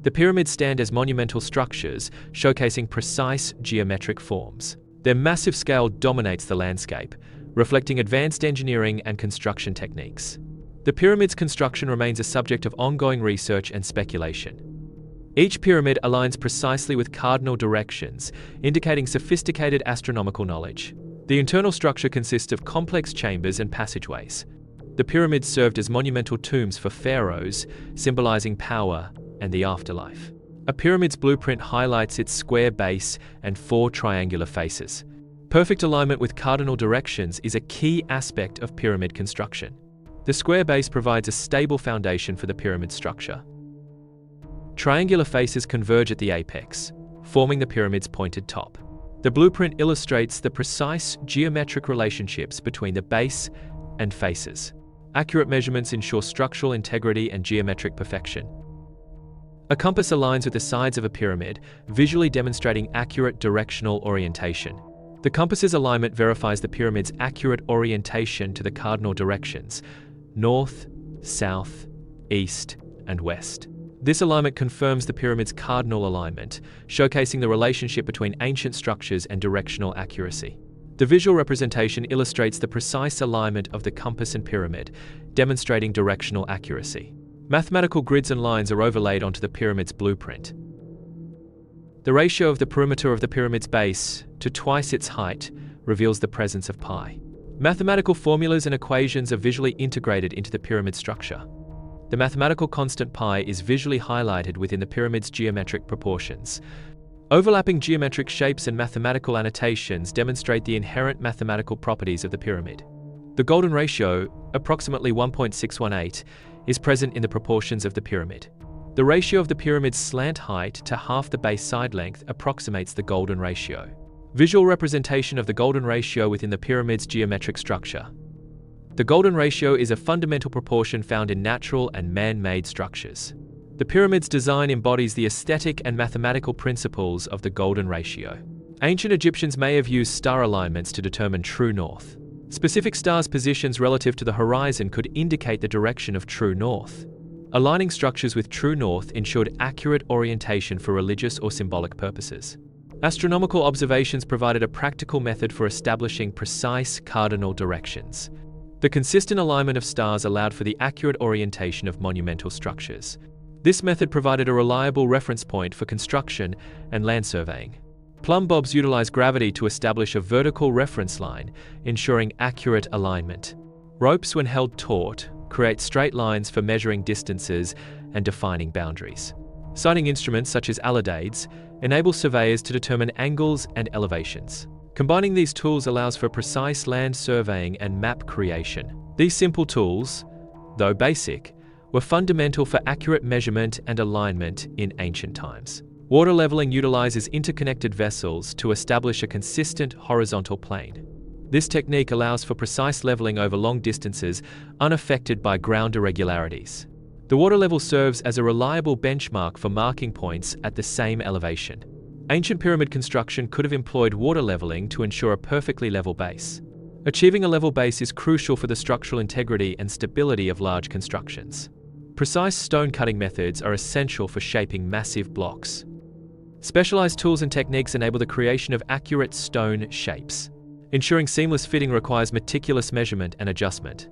The pyramids stand as monumental structures, showcasing precise geometric forms. Their massive scale dominates the landscape, reflecting advanced engineering and construction techniques. The pyramid's construction remains a subject of ongoing research and speculation. Each pyramid aligns precisely with cardinal directions, indicating sophisticated astronomical knowledge. The internal structure consists of complex chambers and passageways. The pyramids served as monumental tombs for pharaohs, symbolizing power and the afterlife. A pyramid's blueprint highlights its square base and 4 triangular faces. Perfect alignment with cardinal directions is a key aspect of pyramid construction. The square base provides a stable foundation for the pyramid structure. Triangular faces converge at the apex, forming the pyramid's pointed top. The blueprint illustrates the precise geometric relationships between the base and faces. Accurate measurements ensure structural integrity and geometric perfection. A compass aligns with the sides of a pyramid, visually demonstrating accurate directional orientation. The compass's alignment verifies the pyramid's accurate orientation to the cardinal directions: north, south, east, and west. This alignment confirms the pyramid's cardinal alignment, showcasing the relationship between ancient structures and directional accuracy. The visual representation illustrates the precise alignment of the compass and pyramid, demonstrating directional accuracy. Mathematical grids and lines are overlaid onto the pyramid's blueprint. The ratio of the perimeter of the pyramid's base to twice its height reveals the presence of pi. Mathematical formulas and equations are visually integrated into the pyramid structure. The mathematical constant pi is visually highlighted within the pyramid's geometric proportions. Overlapping geometric shapes and mathematical annotations demonstrate the inherent mathematical properties of the pyramid. The golden ratio, approximately 1.618, is present in the proportions of the pyramid. The ratio of the pyramid's slant height to half the base side length approximates the golden ratio. Visual representation of the golden ratio within the pyramid's geometric structure. The golden ratio is a fundamental proportion found in natural and man-made structures. The pyramid's design embodies the aesthetic and mathematical principles of the golden ratio. Ancient Egyptians may have used star alignments to determine true north. Specific stars' positions relative to the horizon could indicate the direction of true north. Aligning structures with true north ensured accurate orientation for religious or symbolic purposes. Astronomical observations provided a practical method for establishing precise cardinal directions. The consistent alignment of stars allowed for the accurate orientation of monumental structures. This method provided a reliable reference point for construction and land surveying. Plumb bobs utilize gravity to establish a vertical reference line, ensuring accurate alignment. Ropes, when held taut, create straight lines for measuring distances and defining boundaries. Sighting instruments such as alidades enable surveyors to determine angles and elevations. Combining these tools allows for precise land surveying and map creation. These simple tools, though basic, were fundamental for accurate measurement and alignment in ancient times. Water leveling utilizes interconnected vessels to establish a consistent horizontal plane. This technique allows for precise leveling over long distances, unaffected by ground irregularities. The water level serves as a reliable benchmark for marking points at the same elevation. Ancient pyramid construction could have employed water leveling to ensure a perfectly level base. Achieving a level base is crucial for the structural integrity and stability of large constructions. Precise stone cutting methods are essential for shaping massive blocks. Specialized tools and techniques enable the creation of accurate stone shapes. Ensuring seamless fitting requires meticulous measurement and adjustment.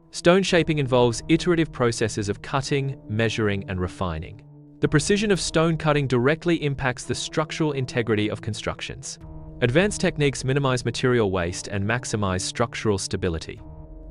Stone shaping involves iterative processes of cutting, measuring, and refining. The precision of stone cutting directly impacts the structural integrity of constructions. Advanced techniques minimize material waste and maximize structural stability.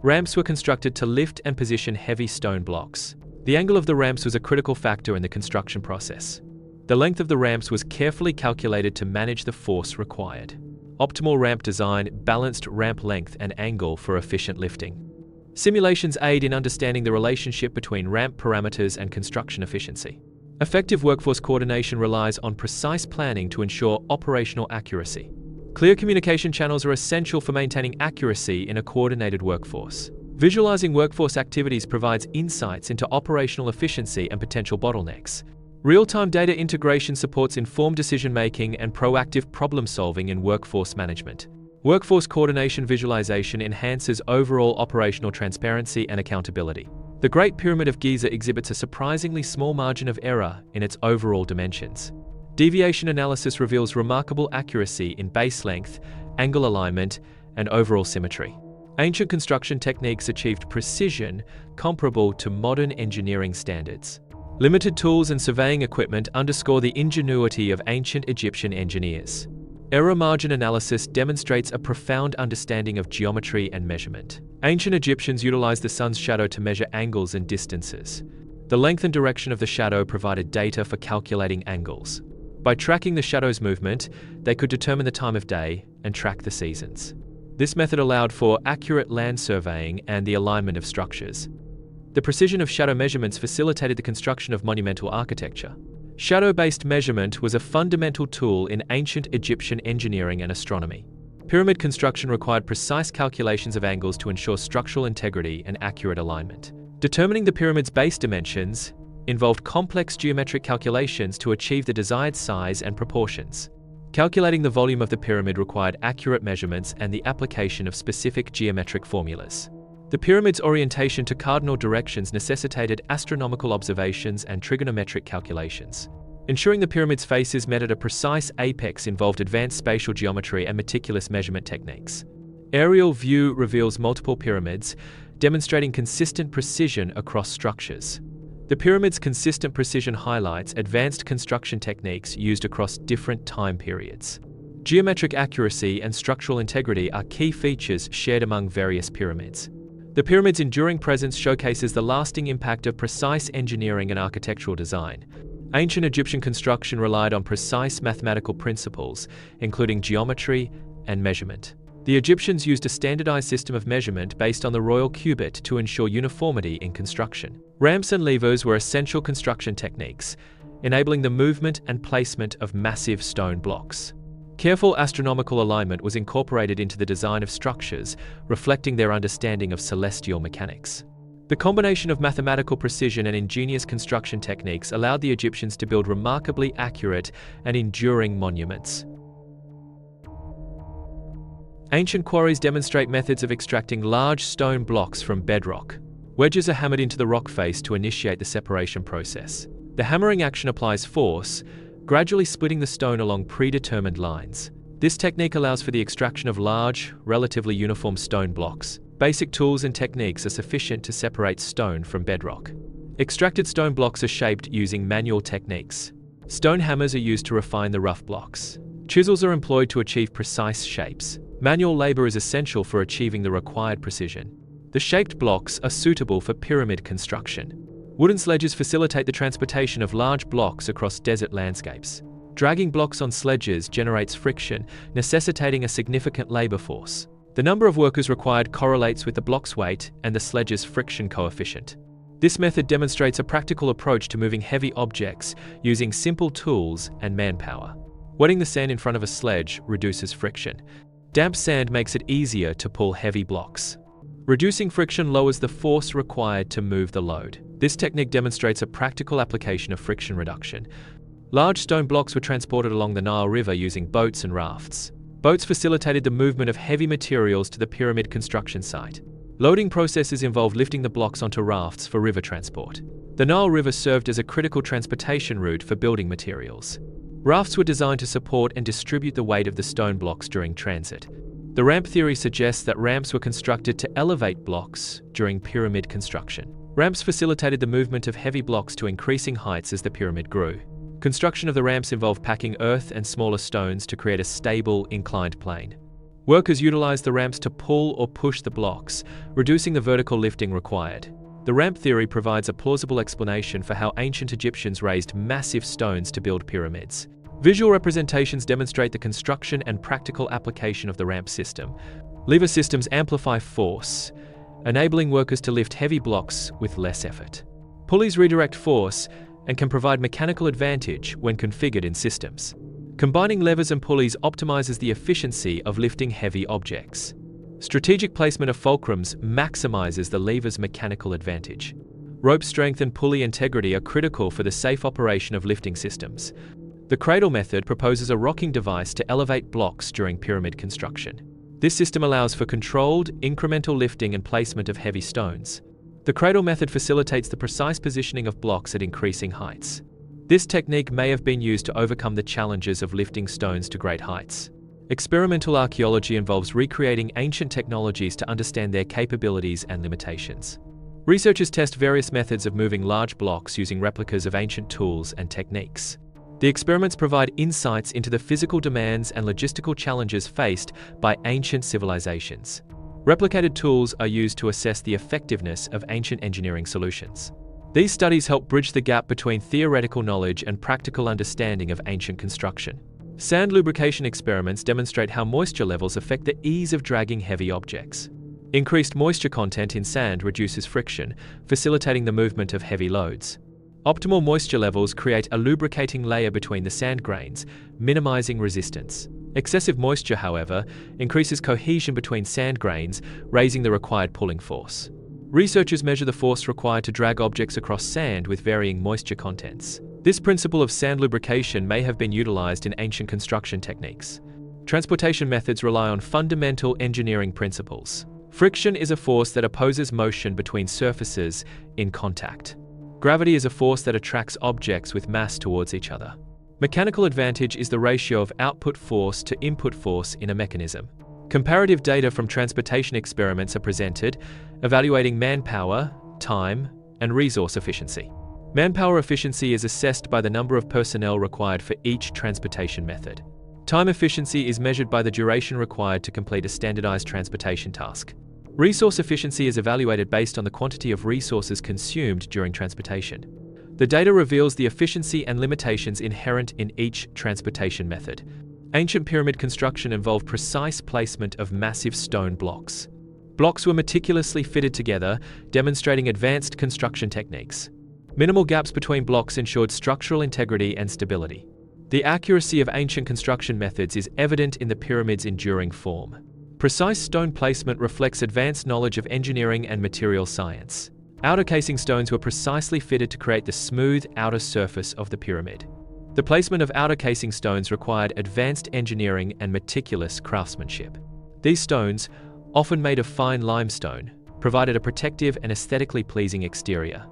Ramps were constructed to lift and position heavy stone blocks. The angle of the ramps was a critical factor in the construction process. The length of the ramps was carefully calculated to manage the force required. Optimal ramp design balanced ramp length and angle for efficient lifting. Simulations aid in understanding the relationship between ramp parameters and construction efficiency. Effective workforce coordination relies on precise planning to ensure operational accuracy. Clear communication channels are essential for maintaining accuracy in a coordinated workforce. Visualizing workforce activities provides insights into operational efficiency and potential bottlenecks. Real-time data integration supports informed decision-making and proactive problem-solving in workforce management. Workforce coordination visualization enhances overall operational transparency and accountability. The Great Pyramid of Giza exhibits a surprisingly small margin of error in its overall dimensions. Deviation analysis reveals remarkable accuracy in base length, angle alignment, and overall symmetry. Ancient construction techniques achieved precision comparable to modern engineering standards. Limited tools and surveying equipment underscore the ingenuity of ancient Egyptian engineers. Error margin analysis demonstrates a profound understanding of geometry and measurement. Ancient Egyptians utilized the sun's shadow to measure angles and distances. The length and direction of the shadow provided data for calculating angles. By tracking the shadow's movement, they could determine the time of day and track the seasons. This method allowed for accurate land surveying and the alignment of structures. The precision of shadow measurements facilitated the construction of monumental architecture. Shadow-based measurement was a fundamental tool in ancient Egyptian engineering and astronomy. Pyramid construction required precise calculations of angles to ensure structural integrity and accurate alignment. Determining the pyramid's base dimensions involved complex geometric calculations to achieve the desired size and proportions. Calculating the volume of the pyramid required accurate measurements and the application of specific geometric formulas. The pyramid's orientation to cardinal directions necessitated astronomical observations and trigonometric calculations. Ensuring the pyramid's faces met at a precise apex involved advanced spatial geometry and meticulous measurement techniques. Aerial view reveals multiple pyramids, demonstrating consistent precision across structures. The pyramid's consistent precision highlights advanced construction techniques used across different time periods. Geometric accuracy and structural integrity are key features shared among various pyramids. The pyramid's enduring presence showcases the lasting impact of precise engineering and architectural design. Ancient Egyptian construction relied on precise mathematical principles, including geometry and measurement. The Egyptians used a standardized system of measurement based on the royal cubit to ensure uniformity in construction. Ramps and levers were essential construction techniques, enabling the movement and placement of massive stone blocks. Careful astronomical alignment was incorporated into the design of structures, reflecting their understanding of celestial mechanics. The combination of mathematical precision and ingenious construction techniques allowed the Egyptians to build remarkably accurate and enduring monuments. Ancient quarries demonstrate methods of extracting large stone blocks from bedrock. Wedges are hammered into the rock face to initiate the separation process. The hammering action applies force, gradually splitting the stone along predetermined lines. This technique allows for the extraction of large, relatively uniform stone blocks. Basic tools and techniques are sufficient to separate stone from bedrock. Extracted stone blocks are shaped using manual techniques. Stone hammers are used to refine the rough blocks. Chisels are employed to achieve precise shapes. Manual labor is essential for achieving the required precision. The shaped blocks are suitable for pyramid construction. Wooden sledges facilitate the transportation of large blocks across desert landscapes. Dragging blocks on sledges generates friction, necessitating a significant labor force. The number of workers required correlates with the block's weight and the sledge's friction coefficient. This method demonstrates a practical approach to moving heavy objects using simple tools and manpower. Wetting the sand in front of a sledge reduces friction. Damp sand makes it easier to pull heavy blocks. Reducing friction lowers the force required to move the load. This technique demonstrates a practical application of friction reduction. Large stone blocks were transported along the Nile River using boats and rafts. Boats facilitated the movement of heavy materials to the pyramid construction site. Loading processes involved lifting the blocks onto rafts for river transport. The Nile River served as a critical transportation route for building materials. Rafts were designed to support and distribute the weight of the stone blocks during transit. The ramp theory suggests that ramps were constructed to elevate blocks during pyramid construction. Ramps facilitated the movement of heavy blocks to increasing heights as the pyramid grew. Construction of the ramps involved packing earth and smaller stones to create a stable, inclined plane. Workers utilized the ramps to pull or push the blocks, reducing the vertical lifting required. The ramp theory provides a plausible explanation for how ancient Egyptians raised massive stones to build pyramids. Visual representations demonstrate the construction and practical application of the ramp system. Lever systems amplify force, enabling workers to lift heavy blocks with less effort. Pulleys redirect force and can provide mechanical advantage when configured in systems. Combining levers and pulleys optimizes the efficiency of lifting heavy objects. Strategic placement of fulcrums maximizes the lever's mechanical advantage. Rope strength and pulley integrity are critical for the safe operation of lifting systems. The cradle method proposes a rocking device to elevate blocks during pyramid construction. This system allows for controlled, incremental lifting and placement of heavy stones. The cradle method facilitates the precise positioning of blocks at increasing heights. This technique may have been used to overcome the challenges of lifting stones to great heights. Experimental archaeology involves recreating ancient technologies to understand their capabilities and limitations. Researchers test various methods of moving large blocks using replicas of ancient tools and techniques. The experiments provide insights into the physical demands and logistical challenges faced by ancient civilizations. Replicated tools are used to assess the effectiveness of ancient engineering solutions. These studies help bridge the gap between theoretical knowledge and practical understanding of ancient construction. Sand lubrication experiments demonstrate how moisture levels affect the ease of dragging heavy objects. Increased moisture content in sand reduces friction, facilitating the movement of heavy loads. Optimal moisture levels create a lubricating layer between the sand grains, minimizing resistance. Excessive moisture, however, increases cohesion between sand grains, raising the required pulling force. Researchers measure the force required to drag objects across sand with varying moisture contents. This principle of sand lubrication may have been utilized in ancient construction techniques. Transportation methods rely on fundamental engineering principles. Friction is a force that opposes motion between surfaces in contact. Gravity is a force that attracts objects with mass towards each other. Mechanical advantage is the ratio of output force to input force in a mechanism. Comparative data from transportation experiments are presented, evaluating manpower, time, and resource efficiency. Manpower efficiency is assessed by the number of personnel required for each transportation method. Time efficiency is measured by the duration required to complete a standardized transportation task. Resource efficiency is evaluated based on the quantity of resources consumed during transportation. The data reveals the efficiency and limitations inherent in each transportation method. Ancient pyramid construction involved precise placement of massive stone blocks. Blocks were meticulously fitted together, demonstrating advanced construction techniques. Minimal gaps between blocks ensured structural integrity and stability. The accuracy of ancient construction methods is evident in the pyramid's enduring form. Precise stone placement reflects advanced knowledge of engineering and material science. Outer casing stones were precisely fitted to create the smooth outer surface of the pyramid. The placement of outer casing stones required advanced engineering and meticulous craftsmanship. These stones, often made of fine limestone, provided a protective and aesthetically pleasing exterior.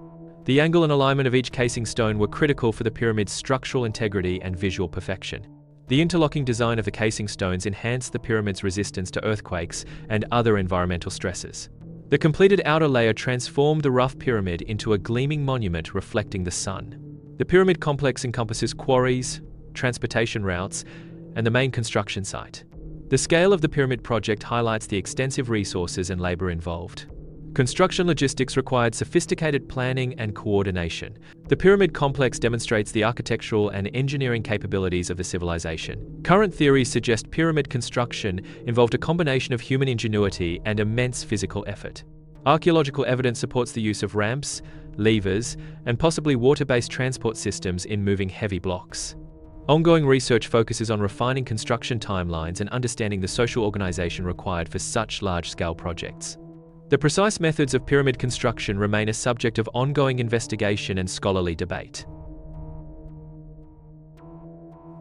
The angle and alignment of each casing stone were critical for the pyramid's structural integrity and visual perfection. The interlocking design of the casing stones enhanced the pyramid's resistance to earthquakes and other environmental stresses. The completed outer layer transformed the rough pyramid into a gleaming monument reflecting the sun. The pyramid complex encompasses quarries, transportation routes, and the main construction site. The scale of the pyramid project highlights the extensive resources and labor involved. Construction logistics required sophisticated planning and coordination. The pyramid complex demonstrates the architectural and engineering capabilities of the civilization. Current theories suggest pyramid construction involved a combination of human ingenuity and immense physical effort. Archaeological evidence supports the use of ramps, levers, and possibly water-based transport systems in moving heavy blocks. Ongoing research focuses on refining construction timelines and understanding the social organization required for such large-scale projects. The precise methods of pyramid construction remain a subject of ongoing investigation and scholarly debate.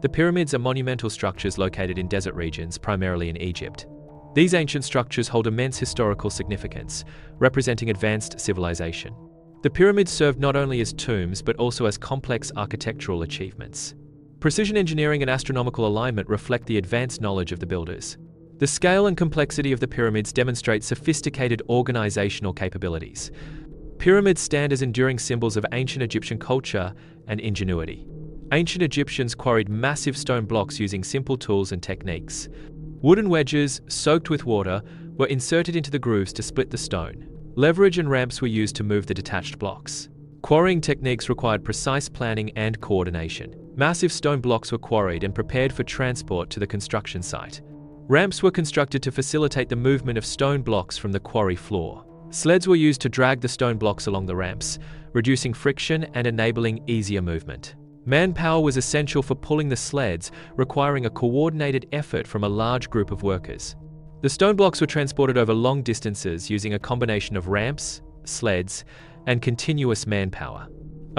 The pyramids are monumental structures located in desert regions, primarily in Egypt. These ancient structures hold immense historical significance, representing advanced civilization. The pyramids served not only as tombs but also as complex architectural achievements. Precision engineering and astronomical alignment reflect the advanced knowledge of the builders. The scale and complexity of the pyramids demonstrate sophisticated organizational capabilities. Pyramids stand as enduring symbols of ancient Egyptian culture and ingenuity. Ancient Egyptians quarried massive stone blocks using simple tools and techniques. Wooden wedges, soaked with water, were inserted into the grooves to split the stone. Leverage and ramps were used to move the detached blocks. Quarrying techniques required precise planning and coordination. Massive stone blocks were quarried and prepared for transport to the construction site. Ramps were constructed to facilitate the movement of stone blocks from the quarry floor. Sleds were used to drag the stone blocks along the ramps, reducing friction and enabling easier movement. Manpower was essential for pulling the sleds, requiring a coordinated effort from a large group of workers. The stone blocks were transported over long distances using a combination of ramps, sleds, and continuous manpower.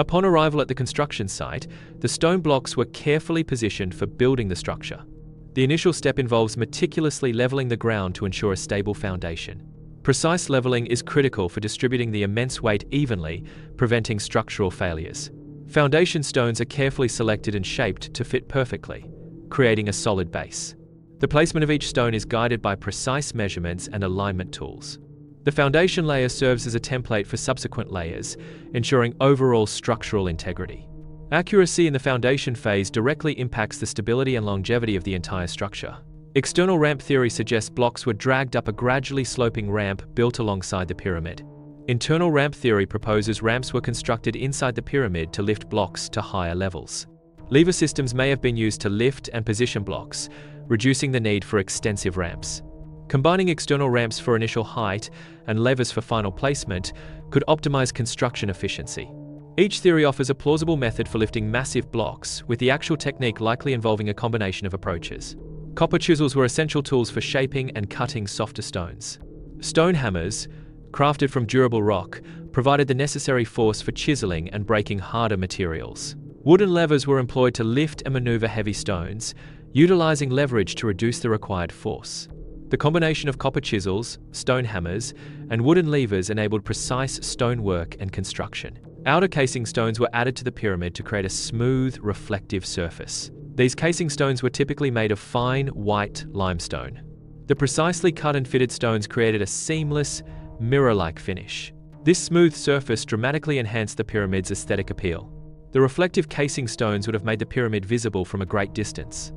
Upon arrival at the construction site, the stone blocks were carefully positioned for building the structure. The initial step involves meticulously leveling the ground to ensure a stable foundation. Precise leveling is critical for distributing the immense weight evenly, preventing structural failures. Foundation stones are carefully selected and shaped to fit perfectly, creating a solid base. The placement of each stone is guided by precise measurements and alignment tools. The foundation layer serves as a template for subsequent layers, ensuring overall structural integrity. Accuracy in the foundation phase directly impacts the stability and longevity of the entire structure. External ramp theory suggests blocks were dragged up a gradually sloping ramp built alongside the pyramid. Internal ramp theory proposes ramps were constructed inside the pyramid to lift blocks to higher levels. Lever systems may have been used to lift and position blocks, reducing the need for extensive ramps. Combining external ramps for initial height and levers for final placement could optimize construction efficiency. Each theory offers a plausible method for lifting massive blocks, with the actual technique likely involving a combination of approaches. Copper chisels were essential tools for shaping and cutting softer stones. Stone hammers, crafted from durable rock, provided the necessary force for chiseling and breaking harder materials. Wooden levers were employed to lift and maneuver heavy stones, utilizing leverage to reduce the required force. The combination of copper chisels, stone hammers, and wooden levers enabled precise stonework and construction. Outer casing stones were added to the pyramid to create a smooth, reflective surface. These casing stones were typically made of fine, white limestone. The precisely cut and fitted stones created a seamless, mirror-like finish. This smooth surface dramatically enhanced the pyramid's aesthetic appeal. The reflective casing stones would have made the pyramid visible from a great distance.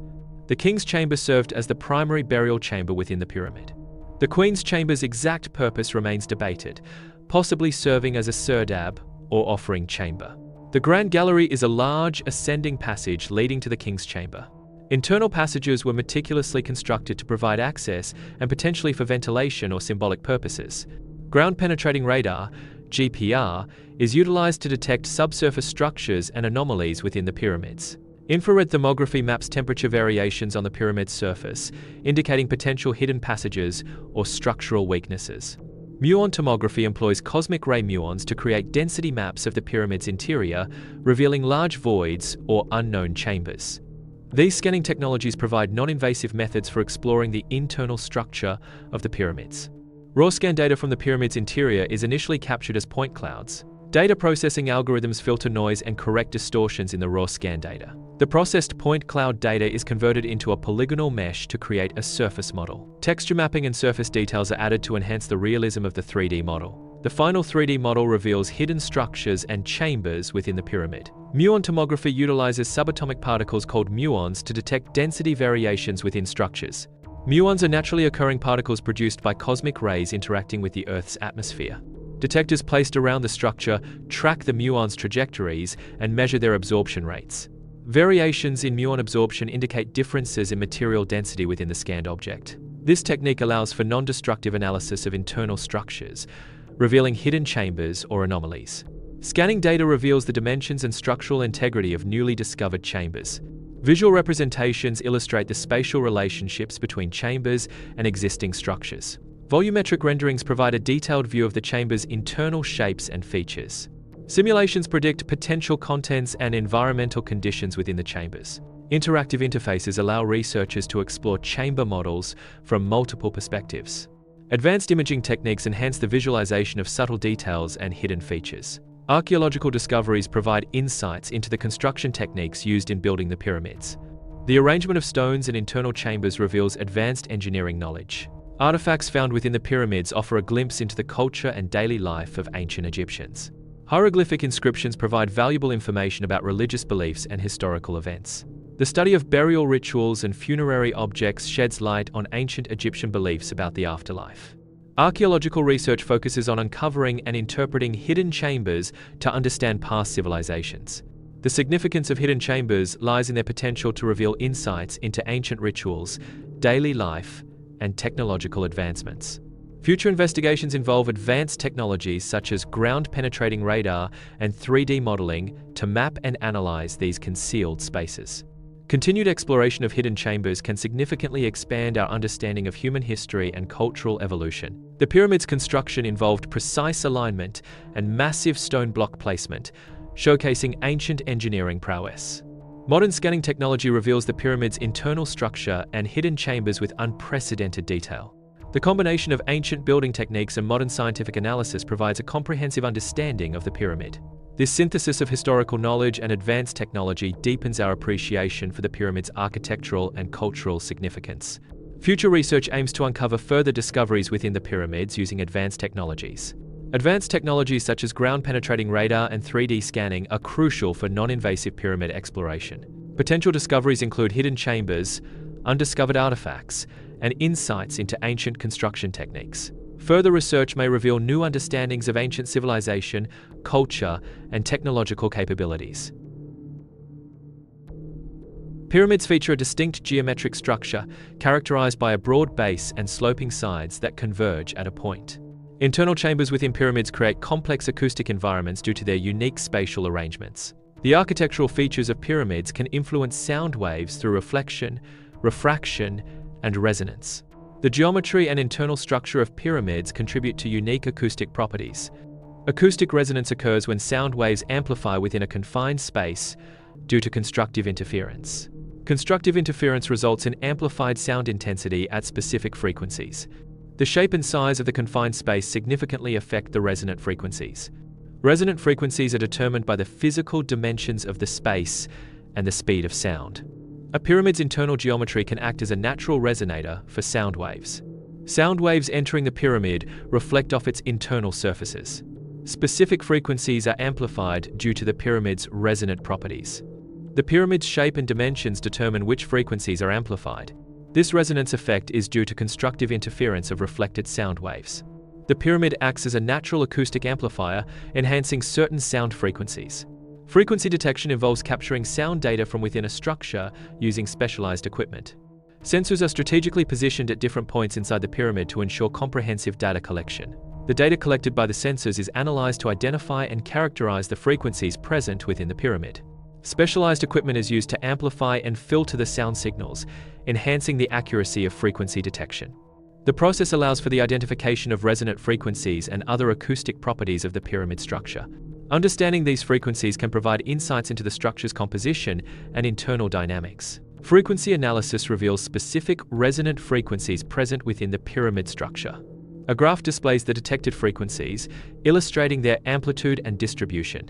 The king's chamber served as the primary burial chamber within the pyramid. The queen's chamber's exact purpose remains debated, possibly serving as a serdab or offering chamber. The grand gallery is a large, ascending passage leading to the king's chamber. Internal passages were meticulously constructed to provide access and potentially for ventilation or symbolic purposes. Ground-penetrating radar, GPR, is utilized to detect subsurface structures and anomalies within the pyramids. Infrared thermography maps temperature variations on the pyramid's surface, indicating potential hidden passages or structural weaknesses. Muon tomography employs cosmic ray muons to create density maps of the pyramid's interior, revealing large voids or unknown chambers. These scanning technologies provide non-invasive methods for exploring the internal structure of the pyramids. Raw scan data from the pyramid's interior is initially captured as point clouds. Data processing algorithms filter noise and correct distortions in the raw scan data. The processed point cloud data is converted into a polygonal mesh to create a surface model. Texture mapping and surface details are added to enhance the realism of the 3D model. The final 3D model reveals hidden structures and chambers within the pyramid. Muon tomography utilizes subatomic particles called muons to detect density variations within structures. Muons are naturally occurring particles produced by cosmic rays interacting with the Earth's atmosphere. Detectors placed around the structure track the muons' trajectories and measure their absorption rates. Variations in muon absorption indicate differences in material density within the scanned object. This technique allows for non-destructive analysis of internal structures, revealing hidden chambers or anomalies. Scanning data reveals the dimensions and structural integrity of newly discovered chambers. Visual representations illustrate the spatial relationships between chambers and existing structures. Volumetric renderings provide a detailed view of the chamber's internal shapes and features. Simulations predict potential contents and environmental conditions within the chambers. Interactive interfaces allow researchers to explore chamber models from multiple perspectives. Advanced imaging techniques enhance the visualization of subtle details and hidden features. Archaeological discoveries provide insights into the construction techniques used in building the pyramids. The arrangement of stones and internal chambers reveals advanced engineering knowledge. Artifacts found within the pyramids offer a glimpse into the culture and daily life of ancient Egyptians. Hieroglyphic inscriptions provide valuable information about religious beliefs and historical events. The study of burial rituals and funerary objects sheds light on ancient Egyptian beliefs about the afterlife. Archaeological research focuses on uncovering and interpreting hidden chambers to understand past civilizations. The significance of hidden chambers lies in their potential to reveal insights into ancient rituals, daily life, and technological advancements. Future investigations involve advanced technologies such as ground-penetrating radar and 3D modeling to map and analyze these concealed spaces. Continued exploration of hidden chambers can significantly expand our understanding of human history and cultural evolution. The pyramid's construction involved precise alignment and massive stone block placement, showcasing ancient engineering prowess. Modern scanning technology reveals the pyramid's internal structure and hidden chambers with unprecedented detail. The combination of ancient building techniques and modern scientific analysis provides a comprehensive understanding of the pyramid. This synthesis of historical knowledge and advanced technology deepens our appreciation for the pyramid's architectural and cultural significance. Future research aims to uncover further discoveries within the pyramids using advanced technologies. Advanced technologies such as ground-penetrating radar and 3D scanning are crucial for non-invasive pyramid exploration. Potential discoveries include hidden chambers, undiscovered artifacts, and insights into ancient construction techniques. Further research may reveal new understandings of ancient civilization, culture, and technological capabilities. Pyramids feature a distinct geometric structure characterized by a broad base and sloping sides that converge at a point. Internal chambers within pyramids create complex acoustic environments due to their unique spatial arrangements. The architectural features of pyramids can influence sound waves through reflection, refraction, and resonance. The geometry and internal structure of pyramids contribute to unique acoustic properties. Acoustic resonance occurs when sound waves amplify within a confined space due to constructive interference. Constructive interference results in amplified sound intensity at specific frequencies. The shape and size of the confined space significantly affect the resonant frequencies. Resonant frequencies are determined by the physical dimensions of the space and the speed of sound. A pyramid's internal geometry can act as a natural resonator for sound waves. Sound waves entering the pyramid reflect off its internal surfaces. Specific frequencies are amplified due to the pyramid's resonant properties. The pyramid's shape and dimensions determine which frequencies are amplified. This resonance effect is due to constructive interference of reflected sound waves. The pyramid acts as a natural acoustic amplifier, enhancing certain sound frequencies. Frequency detection involves capturing sound data from within a structure using specialized equipment. Sensors are strategically positioned at different points inside the pyramid to ensure comprehensive data collection. The data collected by the sensors is analyzed to identify and characterize the frequencies present within the pyramid. Specialized equipment is used to amplify and filter the sound signals, enhancing the accuracy of frequency detection. The process allows for the identification of resonant frequencies and other acoustic properties of the pyramid structure. Understanding these frequencies can provide insights into the structure's composition and internal dynamics. Frequency analysis reveals specific resonant frequencies present within the pyramid structure. A graph displays the detected frequencies, illustrating their amplitude and distribution.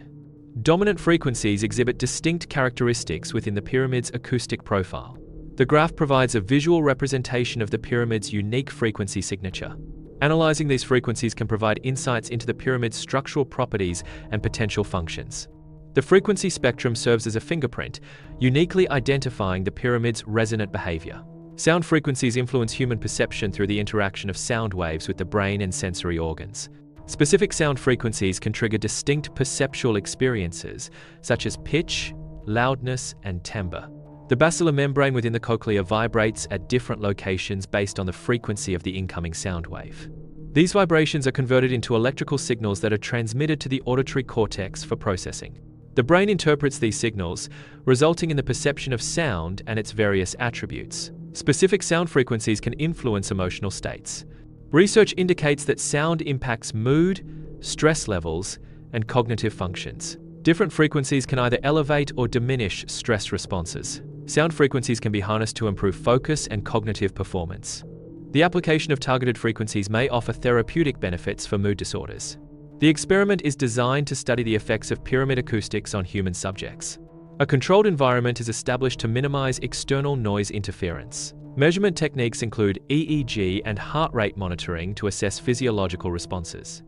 Dominant frequencies exhibit distinct characteristics within the pyramid's acoustic profile. The graph provides a visual representation of the pyramid's unique frequency signature. Analyzing these frequencies can provide insights into the pyramid's structural properties and potential functions. The frequency spectrum serves as a fingerprint, uniquely identifying the pyramid's resonant behavior. Sound frequencies influence human perception through the interaction of sound waves with the brain and sensory organs. Specific sound frequencies can trigger distinct perceptual experiences, such as pitch, loudness, and timbre. The basilar membrane within the cochlea vibrates at different locations based on the frequency of the incoming sound wave. These vibrations are converted into electrical signals that are transmitted to the auditory cortex for processing. The brain interprets these signals, resulting in the perception of sound and its various attributes. Specific sound frequencies can influence emotional states. Research indicates that sound impacts mood, stress levels, and cognitive functions. Different frequencies can either elevate or diminish stress responses. Sound frequencies can be harnessed to improve focus and cognitive performance. The application of targeted frequencies may offer therapeutic benefits for mood disorders. The experiment is designed to study the effects of pyramid acoustics on human subjects. A controlled environment is established to minimize external noise interference. Measurement techniques include EEG and heart rate monitoring to assess physiological responses.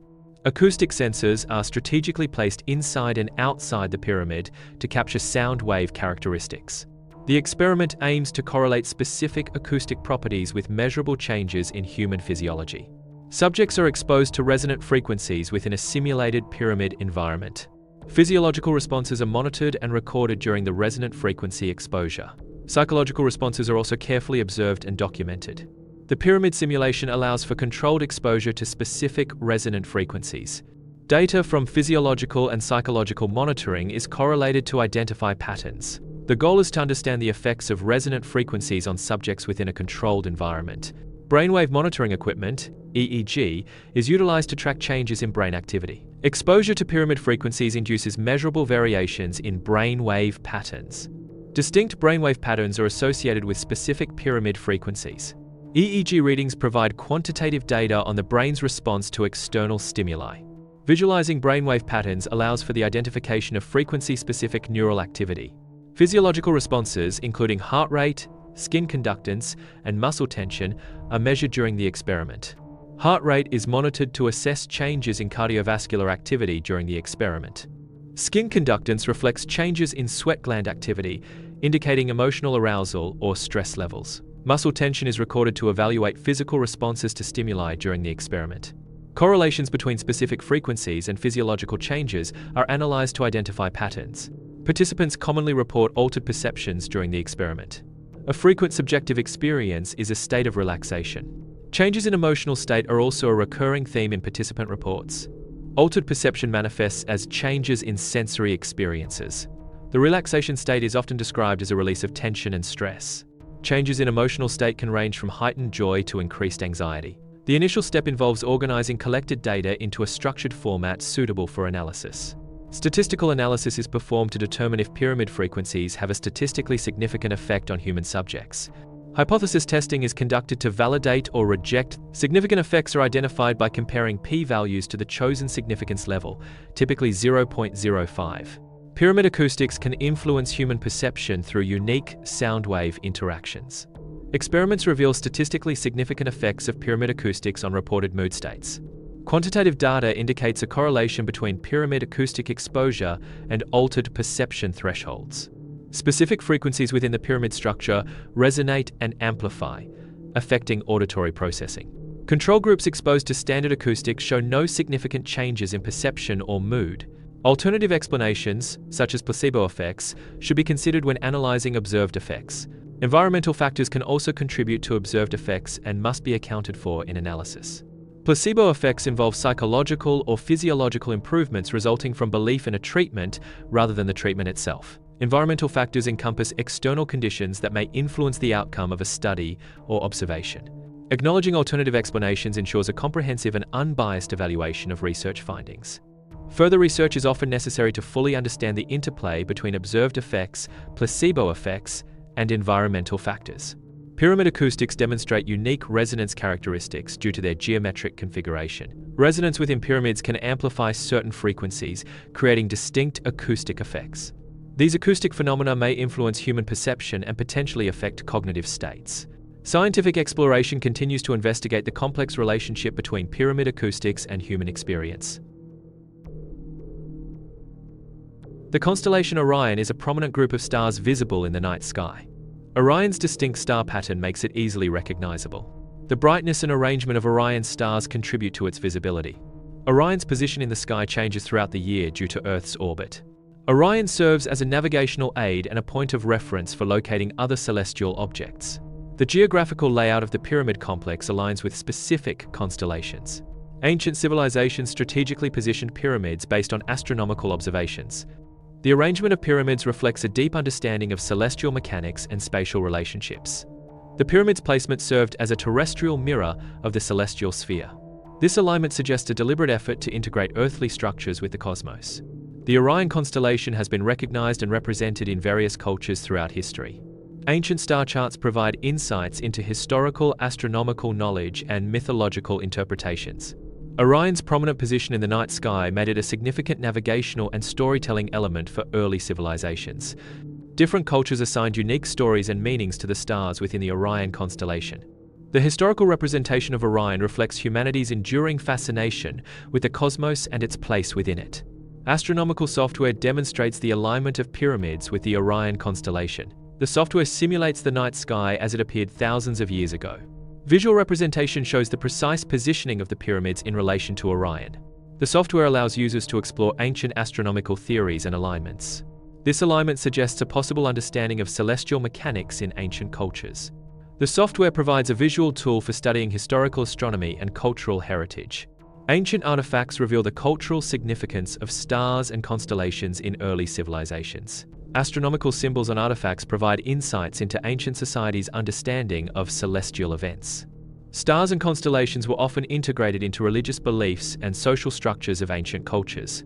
Acoustic sensors are strategically placed inside and outside the pyramid to capture sound wave characteristics. The experiment aims to correlate specific acoustic properties with measurable changes in human physiology. Subjects are exposed to resonant frequencies within a simulated pyramid environment. Physiological responses are monitored and recorded during the resonant frequency exposure. Psychological responses are also carefully observed and documented. The pyramid simulation allows for controlled exposure to specific resonant frequencies. Data from physiological and psychological monitoring is correlated to identify patterns. The goal is to understand the effects of resonant frequencies on subjects within a controlled environment. Brainwave monitoring equipment, EEG, is utilized to track changes in brain activity. Exposure to pyramid frequencies induces measurable variations in brainwave patterns. Distinct brainwave patterns are associated with specific pyramid frequencies. EEG readings provide quantitative data on the brain's response to external stimuli. Visualizing brainwave patterns allows for the identification of frequency-specific neural activity. Physiological responses, including heart rate, skin conductance, and muscle tension, are measured during the experiment. Heart rate is monitored to assess changes in cardiovascular activity during the experiment. Skin conductance reflects changes in sweat gland activity, indicating emotional arousal or stress levels. Muscle tension is recorded to evaluate physical responses to stimuli during the experiment. Correlations between specific frequencies and physiological changes are analyzed to identify patterns. Participants commonly report altered perceptions during the experiment. A frequent subjective experience is a state of relaxation. Changes in emotional state are also a recurring theme in participant reports. Altered perception manifests as changes in sensory experiences. The relaxation state is often described as a release of tension and stress. Changes in emotional state can range from heightened joy to increased anxiety. The initial step involves organizing collected data into a structured format suitable for analysis. Statistical analysis is performed to determine if pyramid frequencies have a statistically significant effect on human subjects. Hypothesis testing is conducted to validate or reject. Significant effects are identified by comparing p-values to the chosen significance level, typically 0.05. Pyramid acoustics can influence human perception through unique sound wave interactions. Experiments reveal statistically significant effects of pyramid acoustics on reported mood states. Quantitative data indicates a correlation between pyramid acoustic exposure and altered perception thresholds. Specific frequencies within the pyramid structure resonate and amplify, affecting auditory processing. Control groups exposed to standard acoustics show no significant changes in perception or mood. Alternative explanations, such as placebo effects, should be considered when analyzing observed effects. Environmental factors can also contribute to observed effects and must be accounted for in analysis. Placebo effects involve psychological or physiological improvements resulting from belief in a treatment rather than the treatment itself. Environmental factors encompass external conditions that may influence the outcome of a study or observation. Acknowledging alternative explanations ensures a comprehensive and unbiased evaluation of research findings. Further research is often necessary to fully understand the interplay between observed effects, placebo effects, and environmental factors. Pyramid acoustics demonstrate unique resonance characteristics due to their geometric configuration. Resonance within pyramids can amplify certain frequencies, creating distinct acoustic effects. These acoustic phenomena may influence human perception and potentially affect cognitive states. Scientific exploration continues to investigate the complex relationship between pyramid acoustics and human experience. The constellation Orion is a prominent group of stars visible in the night sky. Orion's distinct star pattern makes it easily recognizable. The brightness and arrangement of Orion's stars contribute to its visibility. Orion's position in the sky changes throughout the year due to Earth's orbit. Orion serves as a navigational aid and a point of reference for locating other celestial objects. The geographical layout of the pyramid complex aligns with specific constellations. Ancient civilizations strategically positioned pyramids based on astronomical observations. The arrangement of pyramids reflects a deep understanding of celestial mechanics and spatial relationships. The pyramid's placement served as a terrestrial mirror of the celestial sphere. This alignment suggests a deliberate effort to integrate earthly structures with the cosmos. The Orion constellation has been recognized and represented in various cultures throughout history. Ancient star charts provide insights into historical astronomical knowledge and mythological interpretations. Orion's prominent position in the night sky made it a significant navigational and storytelling element for early civilizations. Different cultures assigned unique stories and meanings to the stars within the Orion constellation. The historical representation of Orion reflects humanity's enduring fascination with the cosmos and its place within it. Astronomical software demonstrates the alignment of pyramids with the Orion constellation. The software simulates the night sky as it appeared thousands of years ago. Visual representation shows the precise positioning of the pyramids in relation to Orion. The software allows users to explore ancient astronomical theories and alignments. This alignment suggests a possible understanding of celestial mechanics in ancient cultures. The software provides a visual tool for studying historical astronomy and cultural heritage. Ancient artifacts reveal the cultural significance of stars and constellations in early civilizations. Astronomical symbols on artifacts provide insights into ancient societies' understanding of celestial events. Stars and constellations were often integrated into religious beliefs and social structures of ancient cultures.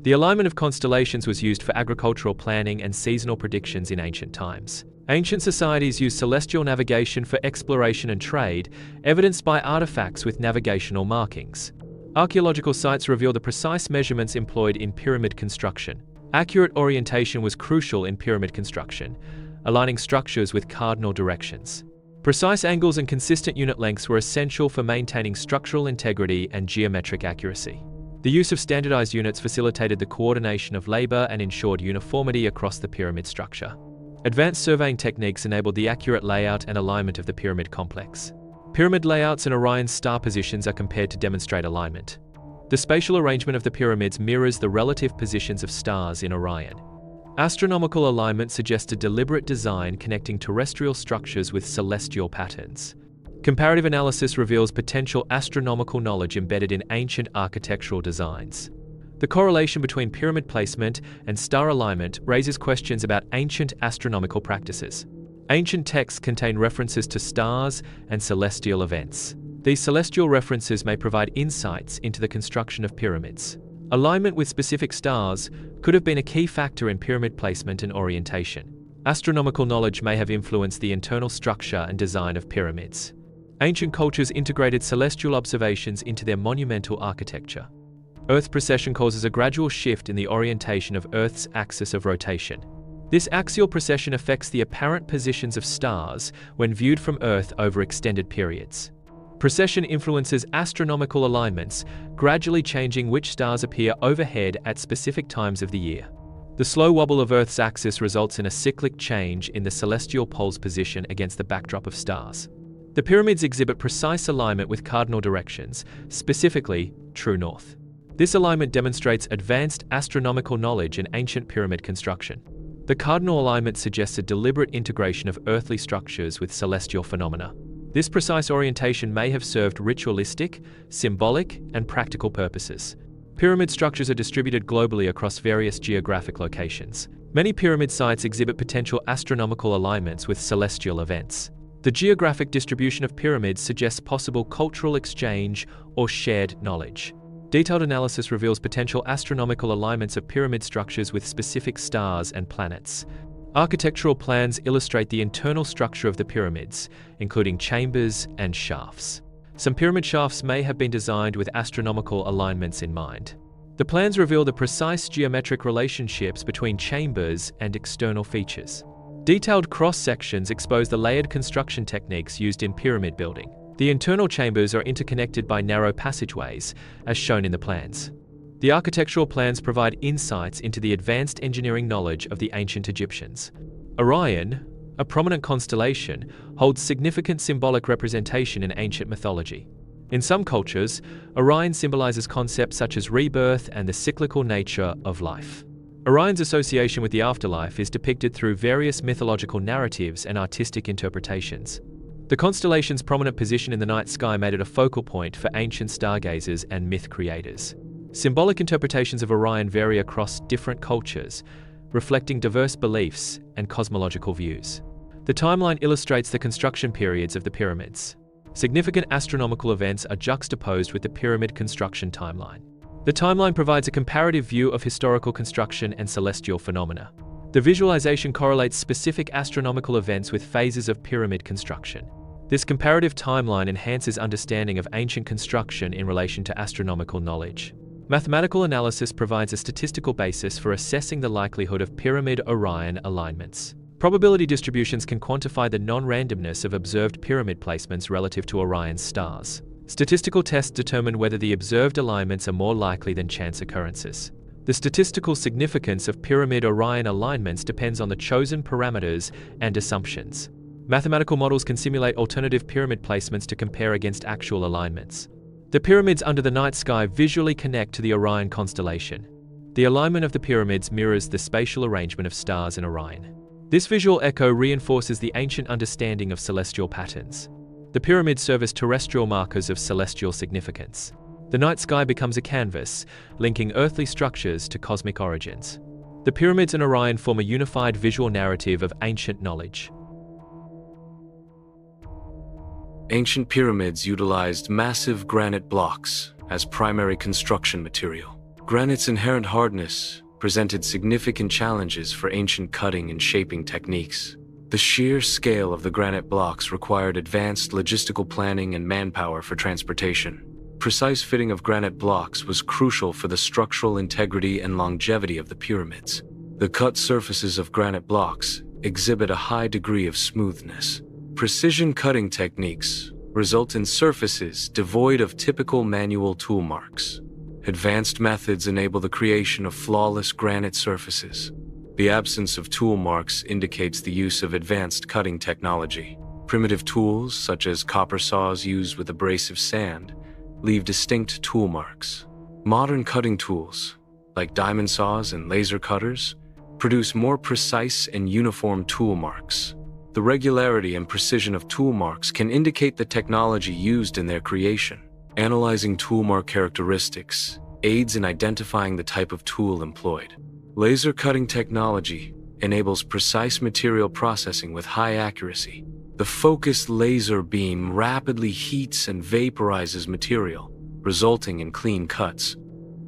The alignment of constellations was used for agricultural planning and seasonal predictions in ancient times. Ancient societies used celestial navigation for exploration and trade, evidenced by artifacts with navigational markings. Archaeological sites reveal the precise measurements employed in pyramid construction. Accurate orientation was crucial in pyramid construction, aligning structures with cardinal directions. Precise angles and consistent unit lengths were essential for maintaining structural integrity and geometric accuracy. The use of standardized units facilitated the coordination of labor and ensured uniformity across the pyramid structure. Advanced surveying techniques enabled the accurate layout and alignment of the pyramid complex. Pyramid layouts and Orion's star positions are compared to demonstrate alignment. The spatial arrangement of the pyramids mirrors the relative positions of stars in Orion. Astronomical alignment suggested deliberate design connecting terrestrial structures with celestial patterns. Comparative analysis reveals potential astronomical knowledge embedded in ancient architectural designs. The correlation between pyramid placement and star alignment raises questions about ancient astronomical practices. Ancient texts contain references to stars and celestial events. These celestial references may provide insights into the construction of pyramids. Alignment with specific stars could have been a key factor in pyramid placement and orientation. Astronomical knowledge may have influenced the internal structure and design of pyramids. Ancient cultures integrated celestial observations into their monumental architecture. Earth's precession causes a gradual shift in the orientation of Earth's axis of rotation. This axial precession affects the apparent positions of stars when viewed from Earth over extended periods. Precession influences astronomical alignments, gradually changing which stars appear overhead at specific times of the year. The slow wobble of Earth's axis results in a cyclic change in the celestial pole's position against the backdrop of stars. The pyramids exhibit precise alignment with cardinal directions, specifically true north. This alignment demonstrates advanced astronomical knowledge in ancient pyramid construction. The cardinal alignment suggests a deliberate integration of earthly structures with celestial phenomena. This precise orientation may have served ritualistic, symbolic, and practical purposes. Pyramid structures are distributed globally across various geographic locations. Many pyramid sites exhibit potential astronomical alignments with celestial events. The geographic distribution of pyramids suggests possible cultural exchange or shared knowledge. Detailed analysis reveals potential astronomical alignments of pyramid structures with specific stars and planets. Architectural plans illustrate the internal structure of the pyramids, including chambers and shafts. Some pyramid shafts may have been designed with astronomical alignments in mind. The plans reveal the precise geometric relationships between chambers and external features. Detailed cross-sections expose the layered construction techniques used in pyramid building. The internal chambers are interconnected by narrow passageways, as shown in the plans. The architectural plans provide insights into the advanced engineering knowledge of the ancient Egyptians. Orion, a prominent constellation, holds significant symbolic representation in ancient mythology. In some cultures, Orion symbolizes concepts such as rebirth and the cyclical nature of life. Orion's association with the afterlife is depicted through various mythological narratives and artistic interpretations. The constellation's prominent position in the night sky made it a focal point for ancient stargazers and myth creators. Symbolic interpretations of Orion vary across different cultures, reflecting diverse beliefs and cosmological views. The timeline illustrates the construction periods of the pyramids. Significant astronomical events are juxtaposed with the pyramid construction timeline. The timeline provides a comparative view of historical construction and celestial phenomena. The visualization correlates specific astronomical events with phases of pyramid construction. This comparative timeline enhances understanding of ancient construction in relation to astronomical knowledge. Mathematical analysis provides a statistical basis for assessing the likelihood of pyramid-Orion alignments. Probability distributions can quantify the non-randomness of observed pyramid placements relative to Orion's stars. Statistical tests determine whether the observed alignments are more likely than chance occurrences. The statistical significance of pyramid-Orion alignments depends on the chosen parameters and assumptions. Mathematical models can simulate alternative pyramid placements to compare against actual alignments. The pyramids under the night sky visually connect to the Orion constellation. The alignment of the pyramids mirrors the spatial arrangement of stars in Orion. This visual echo reinforces the ancient understanding of celestial patterns. The pyramids serve as terrestrial markers of celestial significance. The night sky becomes a canvas, linking earthly structures to cosmic origins. The pyramids and Orion form a unified visual narrative of ancient knowledge. Ancient pyramids utilized massive granite blocks as primary construction material. Granite's inherent hardness presented significant challenges for ancient cutting and shaping techniques. The sheer scale of the granite blocks required advanced logistical planning and manpower for transportation. Precise fitting of granite blocks was crucial for the structural integrity and longevity of the pyramids. The cut surfaces of granite blocks exhibit a high degree of smoothness. Precision cutting techniques result in surfaces devoid of typical manual tool marks. Advanced methods enable the creation of flawless granite surfaces. The absence of tool marks indicates the use of advanced cutting technology. Primitive tools, such as copper saws used with abrasive sand, leave distinct tool marks. Modern cutting tools, like diamond saws and laser cutters, produce more precise and uniform tool marks. The regularity and precision of tool marks can indicate the technology used in their creation. Analyzing tool mark characteristics aids in identifying the type of tool employed. Laser cutting technology enables precise material processing with high accuracy. The focused laser beam rapidly heats and vaporizes material, resulting in clean cuts.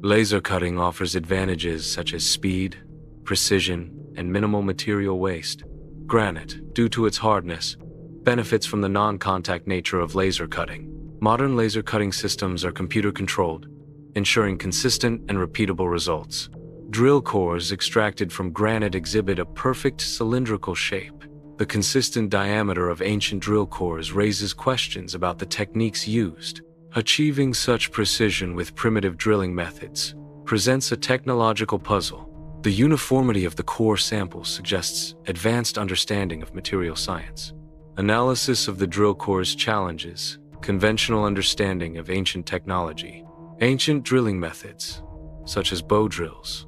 Laser cutting offers advantages such as speed, precision, and minimal material waste. Granite, due to its hardness, benefits from the non-contact nature of laser cutting. Modern laser cutting systems are computer-controlled, ensuring consistent and repeatable results. Drill cores extracted from granite exhibit a perfect cylindrical shape. The consistent diameter of ancient drill cores raises questions about the techniques used. Achieving such precision with primitive drilling methods presents a technological puzzle. The uniformity of the core samples suggests advanced understanding of material science. Analysis of the drill cores challenges conventional understanding of ancient technology. Ancient drilling methods, such as bow drills,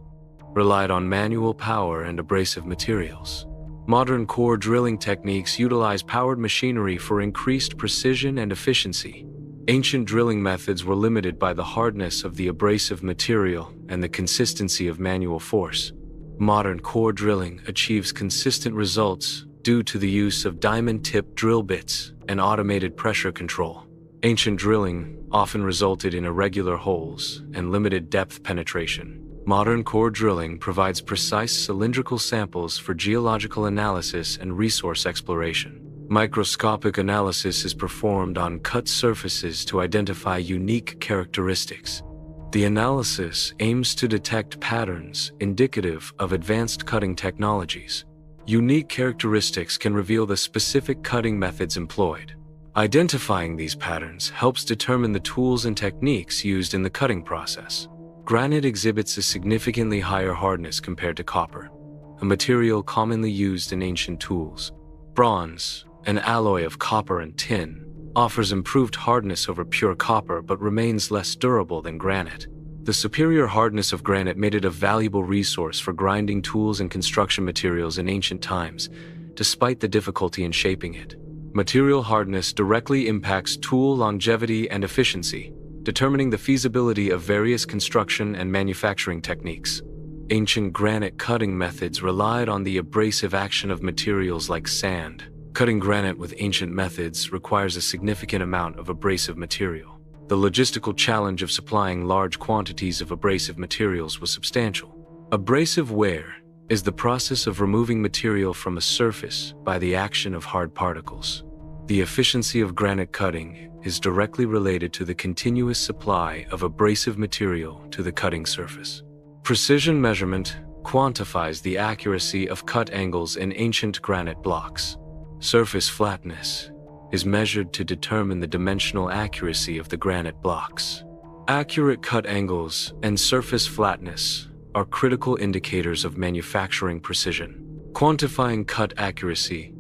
relied on manual power and abrasive materials. Modern core drilling techniques utilize powered machinery for increased precision and efficiency. Ancient drilling methods were limited by the hardness of the abrasive material and the consistency of manual force. Modern core drilling achieves consistent results due to the use of diamond-tipped drill bits and automated pressure control. Ancient drilling often resulted in irregular holes and limited depth penetration. Modern core drilling provides precise cylindrical samples for geological analysis and resource exploration. Microscopic analysis is performed on cut surfaces to identify unique characteristics. The analysis aims to detect patterns indicative of advanced cutting technologies. Unique characteristics can reveal the specific cutting methods employed. Identifying these patterns helps determine the tools and techniques used in the cutting process. Granite exhibits a significantly higher hardness compared to copper, a material commonly used in ancient tools. Bronze, an alloy of copper and tin, offers improved hardness over pure copper but remains less durable than granite. The superior hardness of granite made it a valuable resource for grinding tools and construction materials in ancient times, despite the difficulty in shaping it. Material hardness directly impacts tool longevity and efficiency, determining the feasibility of various construction and manufacturing techniques. Ancient granite cutting methods relied on the abrasive action of materials like sand. Cutting granite with ancient methods requires a significant amount of abrasive material. The logistical challenge of supplying large quantities of abrasive materials was substantial. Abrasive wear is the process of removing material from a surface by the action of hard particles. The efficiency of granite cutting is directly related to the continuous supply of abrasive material to the cutting surface. Precision measurement quantifies the accuracy of cut angles in ancient granite blocks. Surface flatness is measured to determine the dimensional accuracy of the granite blocks. Accurate cut angles and surface flatness are critical indicators of manufacturing precision. Quantifying cut accuracy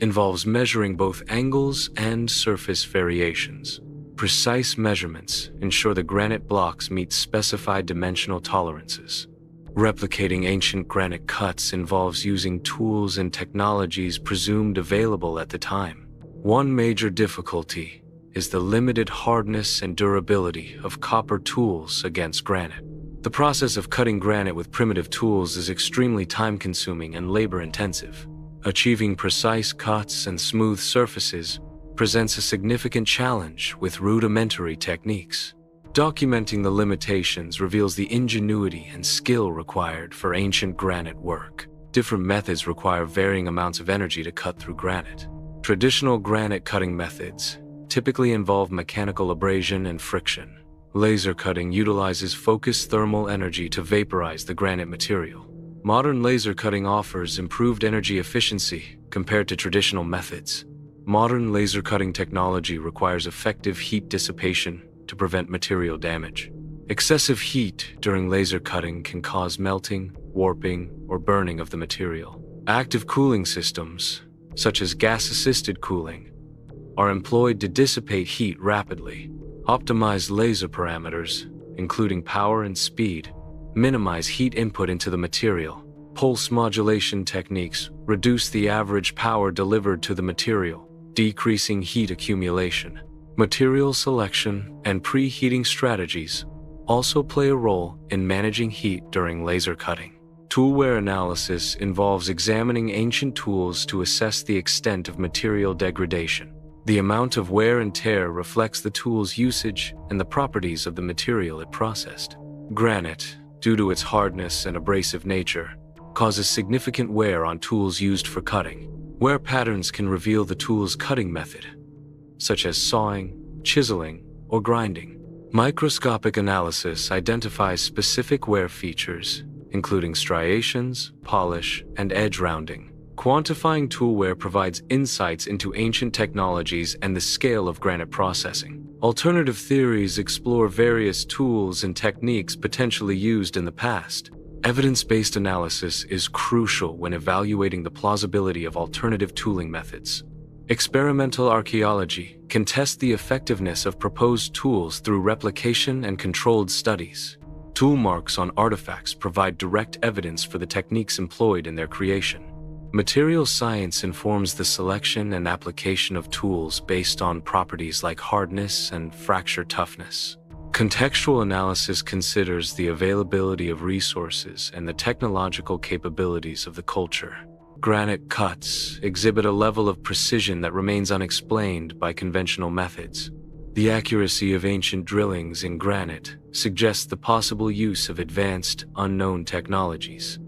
involves measuring both angles and surface variations. Precise measurements ensure the granite blocks meet specified dimensional tolerances. Replicating ancient granite cuts involves using tools and technologies presumed available at the time. One major difficulty is the limited hardness and durability of copper tools against granite. The process of cutting granite with primitive tools is extremely time-consuming and labor-intensive. Achieving precise cuts and smooth surfaces presents a significant challenge with rudimentary techniques. Documenting the limitations reveals the ingenuity and skill required for ancient granite work. Different methods require varying amounts of energy to cut through granite. Traditional granite cutting methods typically involve mechanical abrasion and friction. Laser cutting utilizes focused thermal energy to vaporize the granite material. Modern laser cutting offers improved energy efficiency compared to traditional methods. Modern laser cutting technology requires effective heat dissipation to prevent material damage. Excessive heat during laser cutting can cause melting, warping, or burning of the material. Active cooling systems, such as gas-assisted cooling, are employed to dissipate heat rapidly. Optimize laser parameters, including power and speed, minimize heat input into the material. Pulse modulation techniques reduce the average power delivered to the material, decreasing heat accumulation. Material selection and preheating strategies also play a role in managing heat during laser cutting. Tool wear analysis involves examining ancient tools to assess the extent of material degradation. The amount of wear and tear reflects the tool's usage and the properties of the material it processed. Granite, due to its hardness and abrasive nature, causes significant wear on tools used for cutting. Wear patterns can reveal the tool's cutting method, such as sawing, chiseling, or grinding. Microscopic analysis identifies specific wear features, including striations, polish, and edge rounding. Quantifying tool wear provides insights into ancient technologies and the scale of granite processing. Alternative theories explore various tools and techniques potentially used in the past. Evidence-based analysis is crucial when evaluating the plausibility of alternative tooling methods. Experimental archaeology can test the effectiveness of proposed tools through replication and controlled studies. Tool marks on artifacts provide direct evidence for the techniques employed in their creation. Material science informs the selection and application of tools based on properties like hardness and fracture toughness. Contextual analysis considers the availability of resources and the technological capabilities of the culture. Granite cuts exhibit a level of precision that remains unexplained by conventional methods. The accuracy of ancient drillings in granite suggests the possible use of advanced, unknown technologies.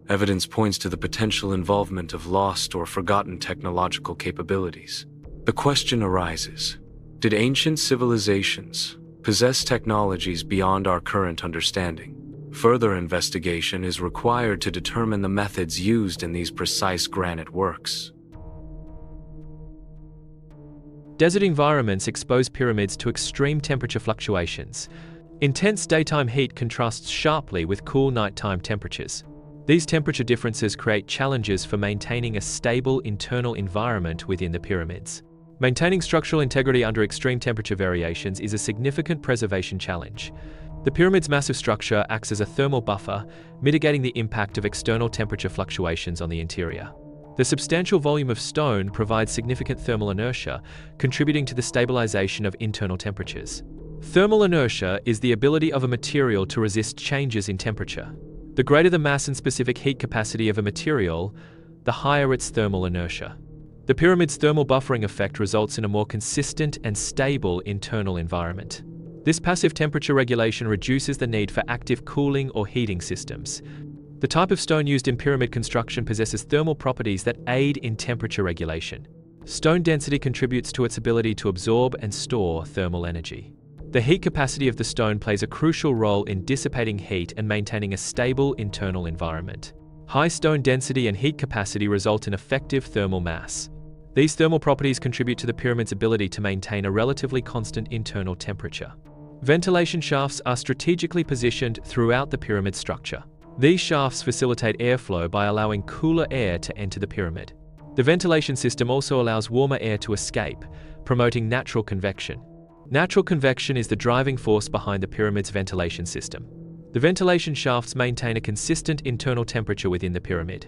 Evidence points to the potential involvement of lost or forgotten technological capabilities. The question arises, did ancient civilizations possess technologies beyond our current understanding? Further investigation is required to determine the methods used in these precise granite works. Desert environments expose pyramids to extreme temperature fluctuations. Intense daytime heat contrasts sharply with cool nighttime temperatures. These temperature differences create challenges for maintaining a stable internal environment within the pyramids. Maintaining structural integrity under extreme temperature variations is a significant preservation challenge. The pyramid's massive structure acts as a thermal buffer, mitigating the impact of external temperature fluctuations on the interior. The substantial volume of stone provides significant thermal inertia, contributing to the stabilization of internal temperatures. Thermal inertia is the ability of a material to resist changes in temperature. The greater the mass and specific heat capacity of a material, the higher its thermal inertia. The pyramid's thermal buffering effect results in a more consistent and stable internal environment. This passive temperature regulation reduces the need for active cooling or heating systems. The type of stone used in pyramid construction possesses thermal properties that aid in temperature regulation. Stone density contributes to its ability to absorb and store thermal energy. The heat capacity of the stone plays a crucial role in dissipating heat and maintaining a stable internal environment. High stone density and heat capacity result in effective thermal mass. These thermal properties contribute to the pyramid's ability to maintain a relatively constant internal temperature. Ventilation shafts are strategically positioned throughout the pyramid structure. These shafts facilitate airflow by allowing cooler air to enter the pyramid. The ventilation system also allows warmer air to escape, promoting natural convection. Natural convection is the driving force behind the pyramid's ventilation system. The ventilation shafts maintain a consistent internal temperature within the pyramid.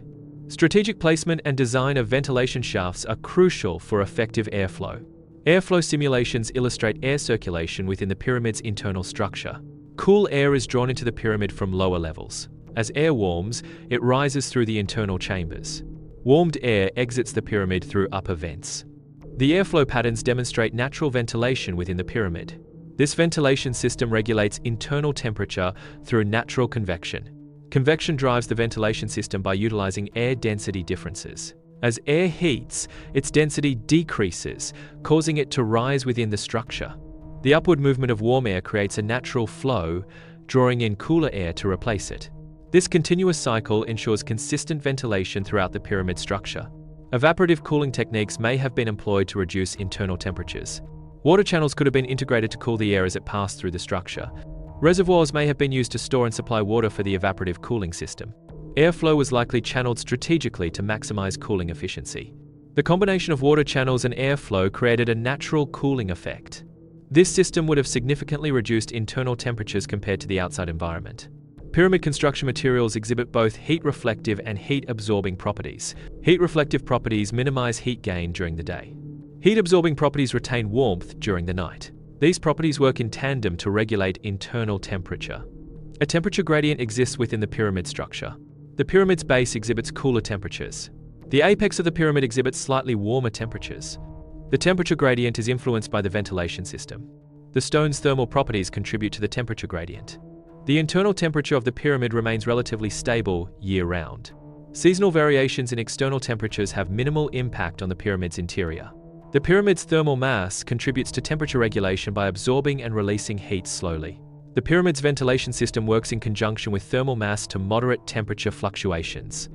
Strategic placement and design of ventilation shafts are crucial for effective airflow. Airflow simulations illustrate air circulation within the pyramid's internal structure. Cool air is drawn into the pyramid from lower levels. As air warms, it rises through the internal chambers. Warmed air exits the pyramid through upper vents. The airflow patterns demonstrate natural ventilation within the pyramid. This ventilation system regulates internal temperature through natural convection. Convection drives the ventilation system by utilizing air density differences. As air heats, its density decreases, causing it to rise within the structure. The upward movement of warm air creates a natural flow, drawing in cooler air to replace it. This continuous cycle ensures consistent ventilation throughout the pyramid structure. Evaporative cooling techniques may have been employed to reduce internal temperatures. Water channels could have been integrated to cool the air as it passed through the structure. Reservoirs may have been used to store and supply water for the evaporative cooling system. Airflow was likely channeled strategically to maximize cooling efficiency. The combination of water channels and airflow created a natural cooling effect. This system would have significantly reduced internal temperatures compared to the outside environment. Pyramid construction materials exhibit both heat-reflective and heat-absorbing properties. Heat-reflective properties minimize heat gain during the day. Heat-absorbing properties retain warmth during the night. These properties work in tandem to regulate internal temperature. A temperature gradient exists within the pyramid structure. The pyramid's base exhibits cooler temperatures. The apex of the pyramid exhibits slightly warmer temperatures. The temperature gradient is influenced by the ventilation system. The stone's thermal properties contribute to the temperature gradient. The internal temperature of the pyramid remains relatively stable year-round. Seasonal variations in external temperatures have minimal impact on the pyramid's interior. The pyramid's thermal mass contributes to temperature regulation by absorbing and releasing heat slowly. The pyramid's ventilation system works in conjunction with thermal mass to moderate temperature fluctuations.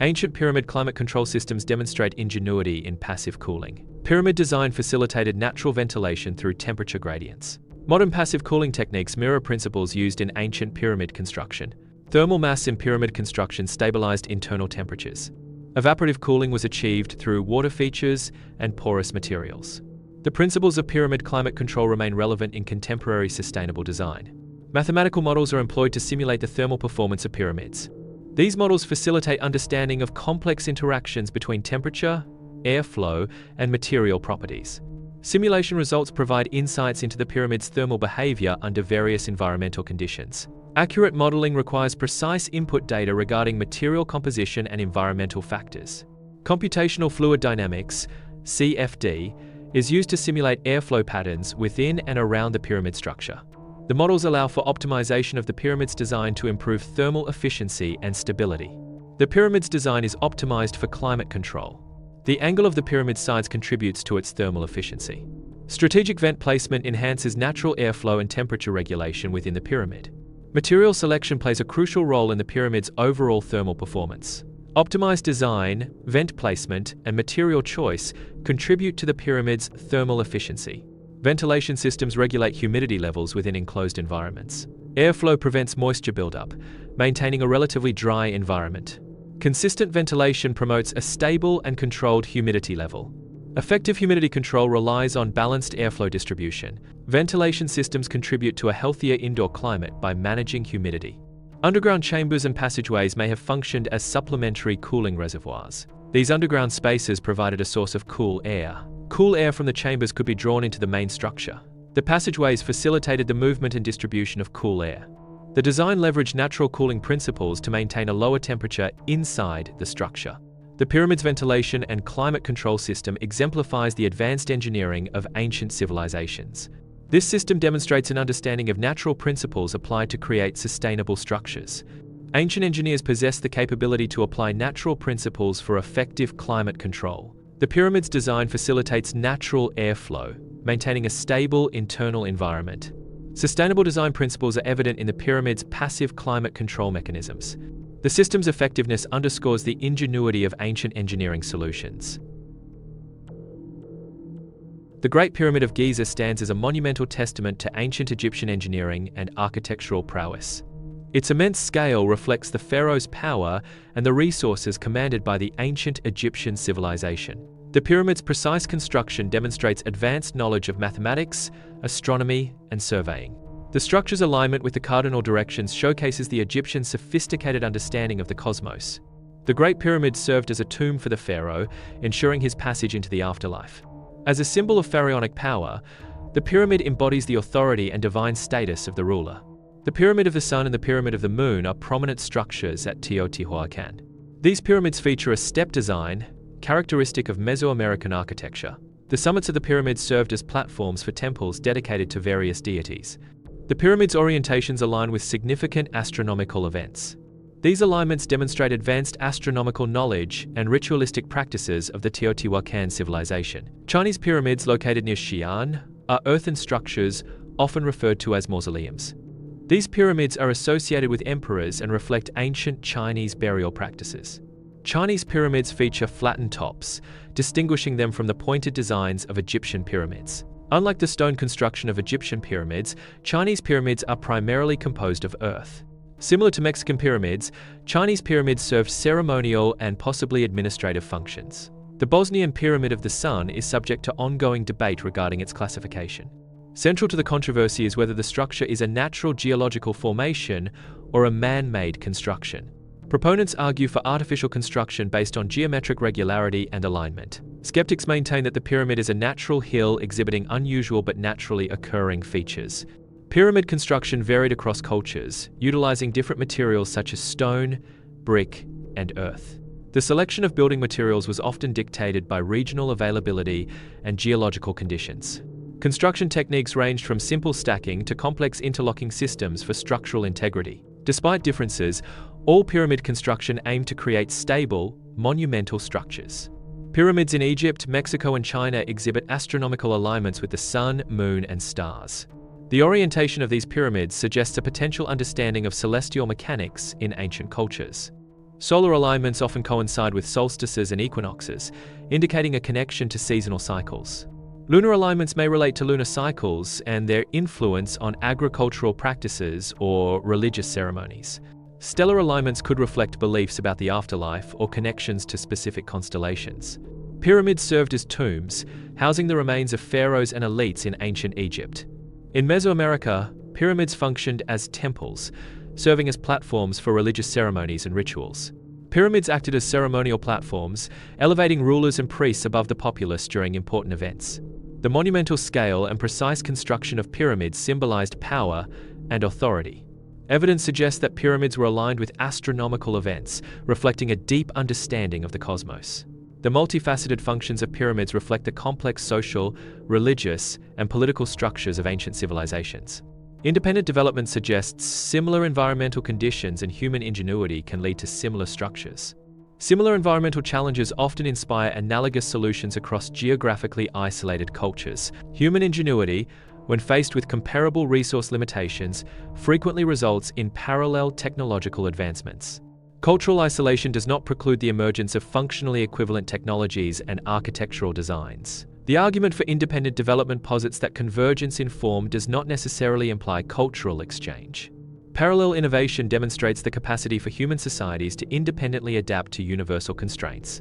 Ancient pyramid climate control systems demonstrate ingenuity in passive cooling. Pyramid design facilitated natural ventilation through temperature gradients. Modern passive cooling techniques mirror principles used in ancient pyramid construction. Thermal mass in pyramid construction stabilized internal temperatures. Evaporative cooling was achieved through water features and porous materials. The principles of pyramid climate control remain relevant in contemporary sustainable design. Mathematical models are employed to simulate the thermal performance of pyramids. These models facilitate understanding of complex interactions between temperature, airflow, and material properties. Simulation results provide insights into the pyramid's thermal behavior under various environmental conditions. Accurate modeling requires precise input data regarding material composition and environmental factors. Computational fluid dynamics, CFD, is used to simulate airflow patterns within and around the pyramid structure. The models allow for optimization of the pyramid's design to improve thermal efficiency and stability. The pyramid's design is optimized for climate control. The angle of the pyramid's sides contributes to its thermal efficiency. Strategic vent placement enhances natural airflow and temperature regulation within the pyramid. Material selection plays a crucial role in the pyramid's overall thermal performance. Optimized design, vent placement, and material choice contribute to the pyramid's thermal efficiency. Ventilation systems regulate humidity levels within enclosed environments. Airflow prevents moisture buildup, maintaining a relatively dry environment. Consistent ventilation promotes a stable and controlled humidity level. Effective humidity control relies on balanced airflow distribution. Ventilation systems contribute to a healthier indoor climate by managing humidity. Underground chambers and passageways may have functioned as supplementary cooling reservoirs. These underground spaces provided a source of cool air. Cool air from the chambers could be drawn into the main structure. The passageways facilitated the movement and distribution of cool air. The design leveraged natural cooling principles to maintain a lower temperature inside the structure. The pyramid's ventilation and climate control system exemplifies the advanced engineering of ancient civilizations. This system demonstrates an understanding of natural principles applied to create sustainable structures. Ancient engineers possessed the capability to apply natural principles for effective climate control. The pyramid's design facilitates natural airflow, maintaining a stable internal environment. Sustainable design principles are evident in the pyramid's passive climate control mechanisms. The system's effectiveness underscores the ingenuity of ancient engineering solutions. The Great Pyramid of Giza stands as a monumental testament to ancient Egyptian engineering and architectural prowess. Its immense scale reflects the pharaoh's power and the resources commanded by the ancient Egyptian civilization. The pyramid's precise construction demonstrates advanced knowledge of mathematics, astronomy, and surveying. The structure's alignment with the cardinal directions showcases the Egyptians' sophisticated understanding of the cosmos. The Great Pyramid served as a tomb for the pharaoh, ensuring his passage into the afterlife. As a symbol of pharaonic power, the pyramid embodies the authority and divine status of the ruler. The Pyramid of the Sun and the Pyramid of the Moon are prominent structures at Teotihuacan. These pyramids feature a step design, characteristic of Mesoamerican architecture. The summits of the pyramids served as platforms for temples dedicated to various deities. The pyramid's orientations align with significant astronomical events. These alignments demonstrate advanced astronomical knowledge and ritualistic practices of the Teotihuacan civilization. Chinese pyramids located near Xi'an are earthen structures often referred to as mausoleums. These pyramids are associated with emperors and reflect ancient Chinese burial practices. Chinese pyramids feature flattened tops, distinguishing them from the pointed designs of Egyptian pyramids. Unlike the stone construction of Egyptian pyramids, Chinese pyramids are primarily composed of earth. Similar to Mexican pyramids, Chinese pyramids served ceremonial and possibly administrative functions. The Bosnian Pyramid of the Sun is subject to ongoing debate regarding its classification. Central to the controversy is whether the structure is a natural geological formation or a man-made construction. Proponents argue for artificial construction based on geometric regularity and alignment. Skeptics maintain that the pyramid is a natural hill exhibiting unusual but naturally occurring features. Pyramid construction varied across cultures, utilizing different materials such as stone, brick, and earth. The selection of building materials was often dictated by regional availability and geological conditions. Construction techniques ranged from simple stacking to complex interlocking systems for structural integrity. Despite differences, all pyramid construction aimed to create stable, monumental structures. Pyramids in Egypt, Mexico, and China exhibit astronomical alignments with the sun, moon, and stars. The orientation of these pyramids suggests a potential understanding of celestial mechanics in ancient cultures. Solar alignments often coincide with solstices and equinoxes, indicating a connection to seasonal cycles. Lunar alignments may relate to lunar cycles and their influence on agricultural practices or religious ceremonies. Stellar alignments could reflect beliefs about the afterlife or connections to specific constellations. Pyramids served as tombs, housing the remains of pharaohs and elites in ancient Egypt. In Mesoamerica, pyramids functioned as temples, serving as platforms for religious ceremonies and rituals. Pyramids acted as ceremonial platforms, elevating rulers and priests above the populace during important events. The monumental scale and precise construction of pyramids symbolized power and authority. Evidence suggests that pyramids were aligned with astronomical events, reflecting a deep understanding of the cosmos. The multifaceted functions of pyramids reflect the complex social, religious, and political structures of ancient civilizations. Independent development suggests similar environmental conditions and human ingenuity can lead to similar structures. Similar environmental challenges often inspire analogous solutions across geographically isolated cultures. Human ingenuity, when faced with comparable resource limitations, frequently results in parallel technological advancements. Cultural isolation does not preclude the emergence of functionally equivalent technologies and architectural designs. The argument for independent development posits that convergence in form does not necessarily imply cultural exchange. Parallel innovation demonstrates the capacity for human societies to independently adapt to universal constraints.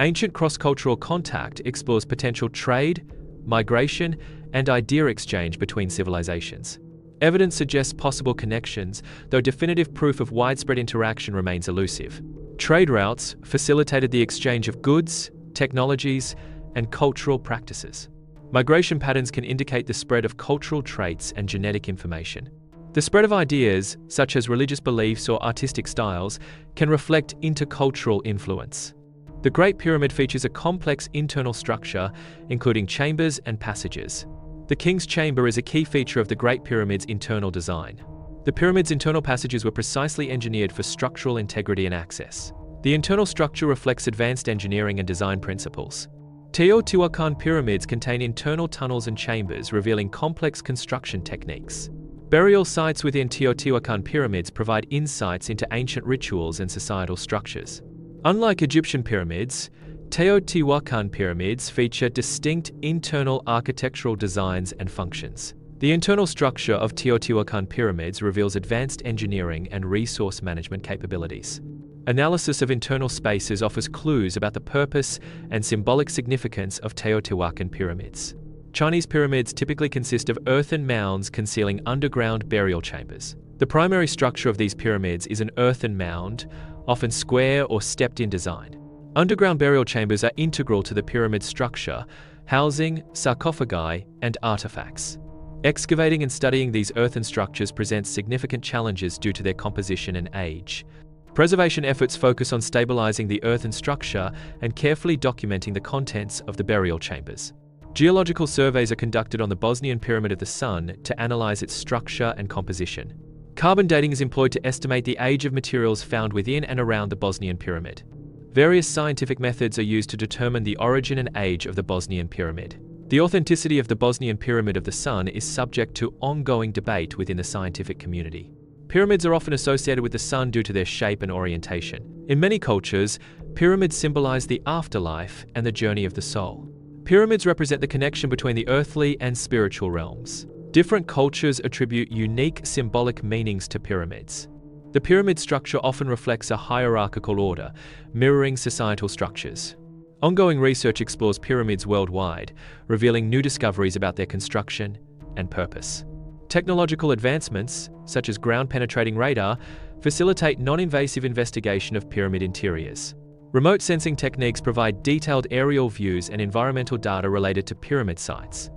Ancient cross-cultural contact explores potential trade, migration, and idea exchange between civilizations. Evidence suggests possible connections, though definitive proof of widespread interaction remains elusive. Trade routes facilitated the exchange of goods, technologies, and cultural practices. Migration patterns can indicate the spread of cultural traits and genetic information. The spread of ideas, such as religious beliefs or artistic styles, can reflect intercultural influence. The Great Pyramid features a complex internal structure, including chambers and passages. The King's Chamber is a key feature of the Great Pyramid's internal design. The pyramid's internal passages were precisely engineered for structural integrity and access. The internal structure reflects advanced engineering and design principles. Teotihuacan pyramids contain internal tunnels and chambers, revealing complex construction techniques. Burial sites within Teotihuacan pyramids provide insights into ancient rituals and societal structures. Unlike Egyptian pyramids, Teotihuacan pyramids feature distinct internal architectural designs and functions. The internal structure of Teotihuacan pyramids reveals advanced engineering and resource management capabilities. Analysis of internal spaces offers clues about the purpose and symbolic significance of Teotihuacan pyramids. Chinese pyramids typically consist of earthen mounds concealing underground burial chambers. The primary structure of these pyramids is an earthen mound, often square or stepped-in design. Underground burial chambers are integral to the pyramid structure, housing sarcophagi and artifacts. Excavating and studying these earthen structures presents significant challenges due to their composition and age. Preservation efforts focus on stabilizing the earthen structure and carefully documenting the contents of the burial chambers. Geological surveys are conducted on the Bosnian Pyramid of the Sun to analyze its structure and composition. Carbon dating is employed to estimate the age of materials found within and around the Bosnian pyramid. Various scientific methods are used to determine the origin and age of the Bosnian pyramid. The authenticity of the Bosnian Pyramid of the Sun is subject to ongoing debate within the scientific community. Pyramids are often associated with the sun due to their shape and orientation. In many cultures, pyramids symbolize the afterlife and the journey of the soul. Pyramids represent the connection between the earthly and spiritual realms. Different cultures attribute unique symbolic meanings to pyramids. The pyramid structure often reflects a hierarchical order, mirroring societal structures. Ongoing research explores pyramids worldwide, revealing new discoveries about their construction and purpose. Technological advancements, such as ground-penetrating radar, facilitate non-invasive investigation of pyramid interiors. Remote sensing techniques provide detailed aerial views and environmental data related to pyramid sites.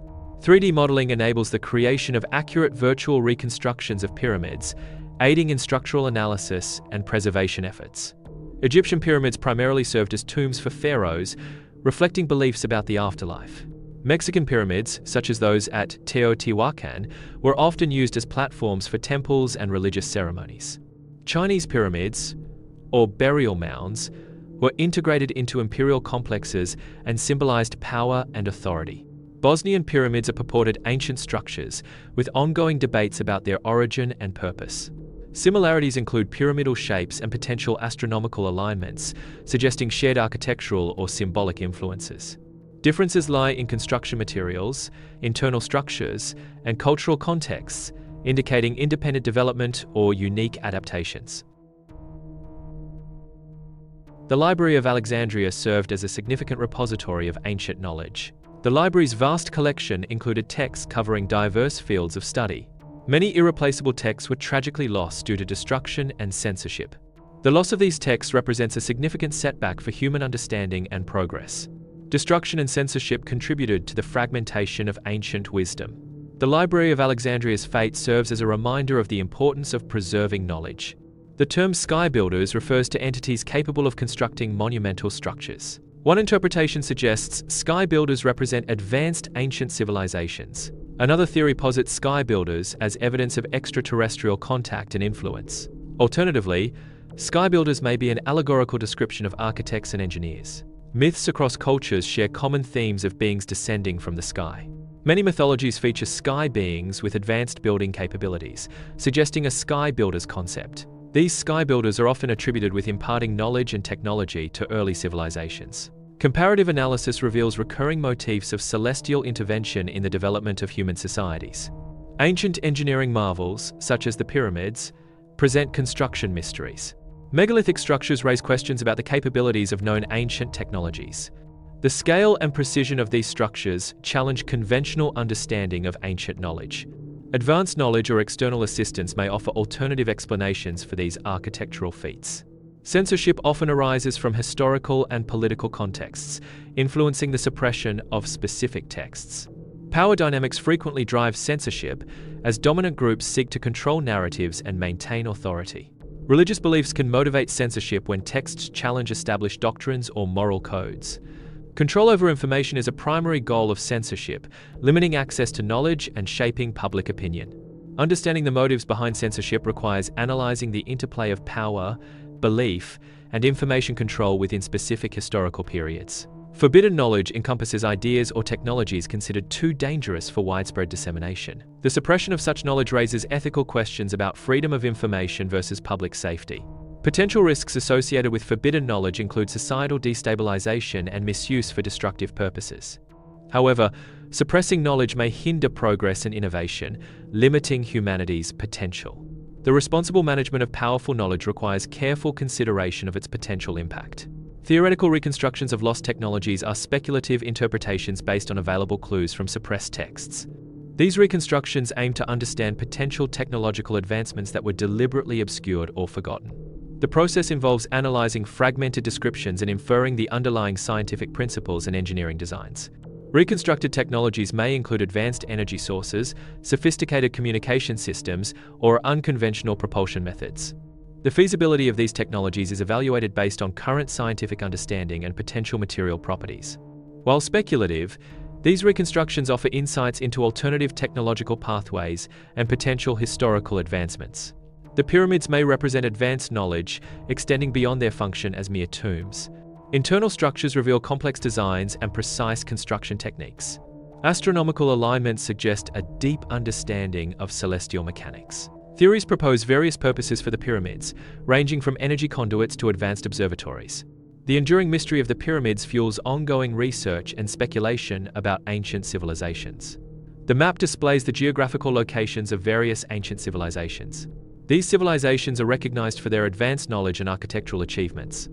3D modeling enables the creation of accurate virtual reconstructions of pyramids, aiding in structural analysis and preservation efforts. Egyptian pyramids primarily served as tombs for pharaohs, reflecting beliefs about the afterlife. Mexican pyramids, such as those at Teotihuacan, were often used as platforms for temples and religious ceremonies. Chinese pyramids, or burial mounds, were integrated into imperial complexes and symbolized power and authority. Bosnian pyramids are purported ancient structures, with ongoing debates about their origin and purpose. Similarities include pyramidal shapes and potential astronomical alignments, suggesting shared architectural or symbolic influences. Differences lie in construction materials, internal structures, and cultural contexts, indicating independent development or unique adaptations. The Library of Alexandria served as a significant repository of ancient knowledge. The library's vast collection included texts covering diverse fields of study. Many irreplaceable texts were tragically lost due to destruction and censorship. The loss of these texts represents a significant setback for human understanding and progress. Destruction and censorship contributed to the fragmentation of ancient wisdom. The Library of Alexandria's fate serves as a reminder of the importance of preserving knowledge. The term sky builders refers to entities capable of constructing monumental structures. One interpretation suggests sky builders represent advanced ancient civilizations. Another theory posits sky builders as evidence of extraterrestrial contact and influence. Alternatively, sky builders may be an allegorical description of architects and engineers. Myths across cultures share common themes of beings descending from the sky. Many mythologies feature sky beings with advanced building capabilities, suggesting a sky builder's concept. These sky builders are often attributed with imparting knowledge and technology to early civilizations. Comparative analysis reveals recurring motifs of celestial intervention in the development of human societies. Ancient engineering marvels, such as the pyramids, present construction mysteries. Megalithic structures raise questions about the capabilities of known ancient technologies. The scale and precision of these structures challenge conventional understanding of ancient knowledge. Advanced knowledge or external assistance may offer alternative explanations for these architectural feats. Censorship often arises from historical and political contexts, influencing the suppression of specific texts. Power dynamics frequently drive censorship, as dominant groups seek to control narratives and maintain authority. Religious beliefs can motivate censorship when texts challenge established doctrines or moral codes. Control over information is a primary goal of censorship, limiting access to knowledge and shaping public opinion. Understanding the motives behind censorship requires analyzing the interplay of power, belief, and information control within specific historical periods. Forbidden knowledge encompasses ideas or technologies considered too dangerous for widespread dissemination. The suppression of such knowledge raises ethical questions about freedom of information versus public safety. Potential risks associated with forbidden knowledge include societal destabilization and misuse for destructive purposes. However, suppressing knowledge may hinder progress and innovation, limiting humanity's potential. The responsible management of powerful knowledge requires careful consideration of its potential impact. Theoretical reconstructions of lost technologies are speculative interpretations based on available clues from suppressed texts. These reconstructions aim to understand potential technological advancements that were deliberately obscured or forgotten. The process involves analyzing fragmented descriptions and inferring the underlying scientific principles and engineering designs. Reconstructed technologies may include advanced energy sources, sophisticated communication systems, or unconventional propulsion methods. The feasibility of these technologies is evaluated based on current scientific understanding and potential material properties. While speculative, these reconstructions offer insights into alternative technological pathways and potential historical advancements. The pyramids may represent advanced knowledge, extending beyond their function as mere tombs. Internal structures reveal complex designs and precise construction techniques. Astronomical alignments suggest a deep understanding of celestial mechanics. Theories propose various purposes for the pyramids, ranging from energy conduits to advanced observatories. The enduring mystery of the pyramids fuels ongoing research and speculation about ancient civilizations. The map displays the geographical locations of various ancient civilizations. These civilizations are recognized for their advanced knowledge and architectural achievements.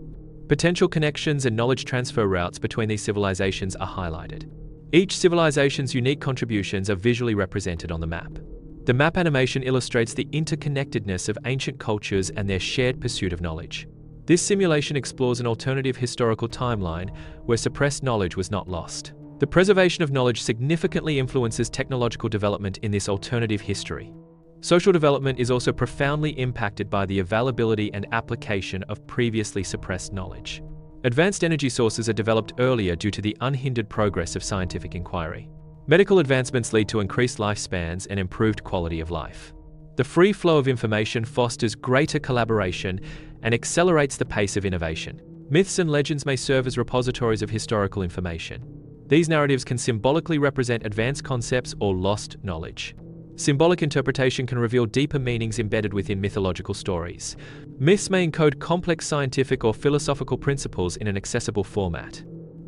Potential connections and knowledge transfer routes between these civilizations are highlighted. Each civilization's unique contributions are visually represented on the map. The map animation illustrates the interconnectedness of ancient cultures and their shared pursuit of knowledge. This simulation explores an alternative historical timeline where suppressed knowledge was not lost. The preservation of knowledge significantly influences technological development in this alternative history. Social development is also profoundly impacted by the availability and application of previously suppressed knowledge. Advanced energy sources are developed earlier due to the unhindered progress of scientific inquiry. Medical advancements lead to increased lifespans and improved quality of life. The free flow of information fosters greater collaboration and accelerates the pace of innovation. Myths and legends may serve as repositories of historical information. These narratives can symbolically represent advanced concepts or lost knowledge. Symbolic interpretation can reveal deeper meanings embedded within mythological stories. Myths may encode complex scientific or philosophical principles in an accessible format.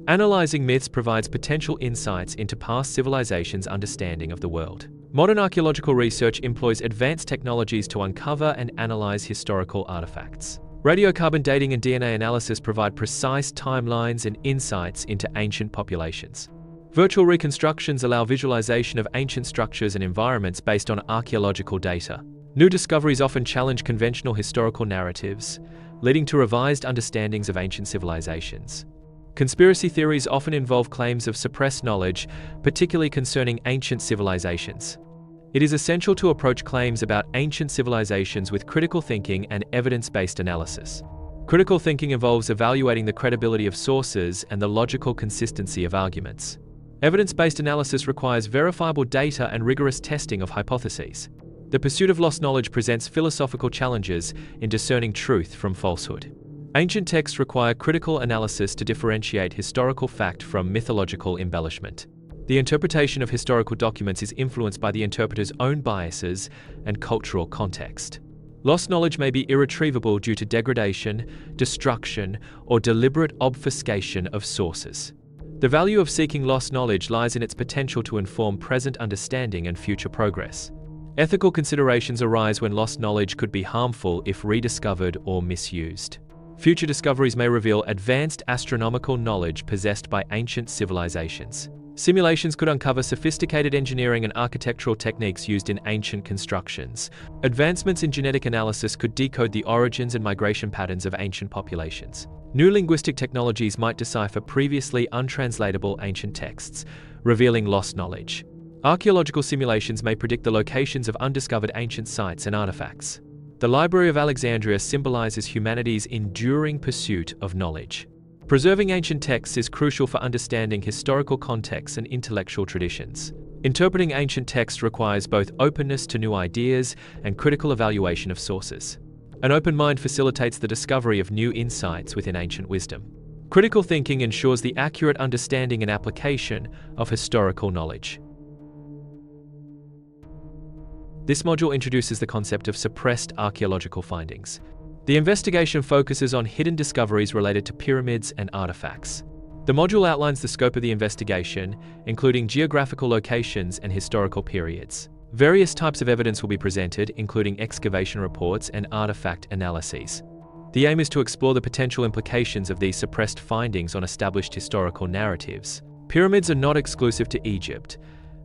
Analyzing myths provides potential insights into past civilizations' understanding of the world. Modern archaeological research employs advanced technologies to uncover and analyze historical artifacts. Radiocarbon dating and DNA analysis provide precise timelines and insights into ancient populations. Virtual reconstructions allow visualization of ancient structures and environments based on archaeological data. New discoveries often challenge conventional historical narratives, leading to revised understandings of ancient civilizations. Conspiracy theories often involve claims of suppressed knowledge, particularly concerning ancient civilizations. It is essential to approach claims about ancient civilizations with critical thinking and evidence-based analysis. Critical thinking involves evaluating the credibility of sources and the logical consistency of arguments. Evidence-based analysis requires verifiable data and rigorous testing of hypotheses. The pursuit of lost knowledge presents philosophical challenges in discerning truth from falsehood. Ancient texts require critical analysis to differentiate historical fact from mythological embellishment. The interpretation of historical documents is influenced by the interpreter's own biases and cultural context. Lost knowledge may be irretrievable due to degradation, destruction, or deliberate obfuscation of sources. The value of seeking lost knowledge lies in its potential to inform present understanding and future progress. Ethical considerations arise when lost knowledge could be harmful if rediscovered or misused. Future discoveries may reveal advanced astronomical knowledge possessed by ancient civilizations. Simulations could uncover sophisticated engineering and architectural techniques used in ancient constructions. Advancements in genetic analysis could decode the origins and migration patterns of ancient populations. New linguistic technologies might decipher previously untranslatable ancient texts, revealing lost knowledge. Archaeological simulations may predict the locations of undiscovered ancient sites and artifacts. The Library of Alexandria symbolizes humanity's enduring pursuit of knowledge. Preserving ancient texts is crucial for understanding historical contexts and intellectual traditions. Interpreting ancient texts requires both openness to new ideas and critical evaluation of sources. An open mind facilitates the discovery of new insights within ancient wisdom. Critical thinking ensures the accurate understanding and application of historical knowledge. This module introduces the concept of suppressed archaeological findings. The investigation focuses on hidden discoveries related to pyramids and artifacts. The module outlines the scope of the investigation, including geographical locations and historical periods. Various types of evidence will be presented, including excavation reports and artifact analyses. The aim is to explore the potential implications of these suppressed findings on established historical narratives. Pyramids are not exclusive to Egypt.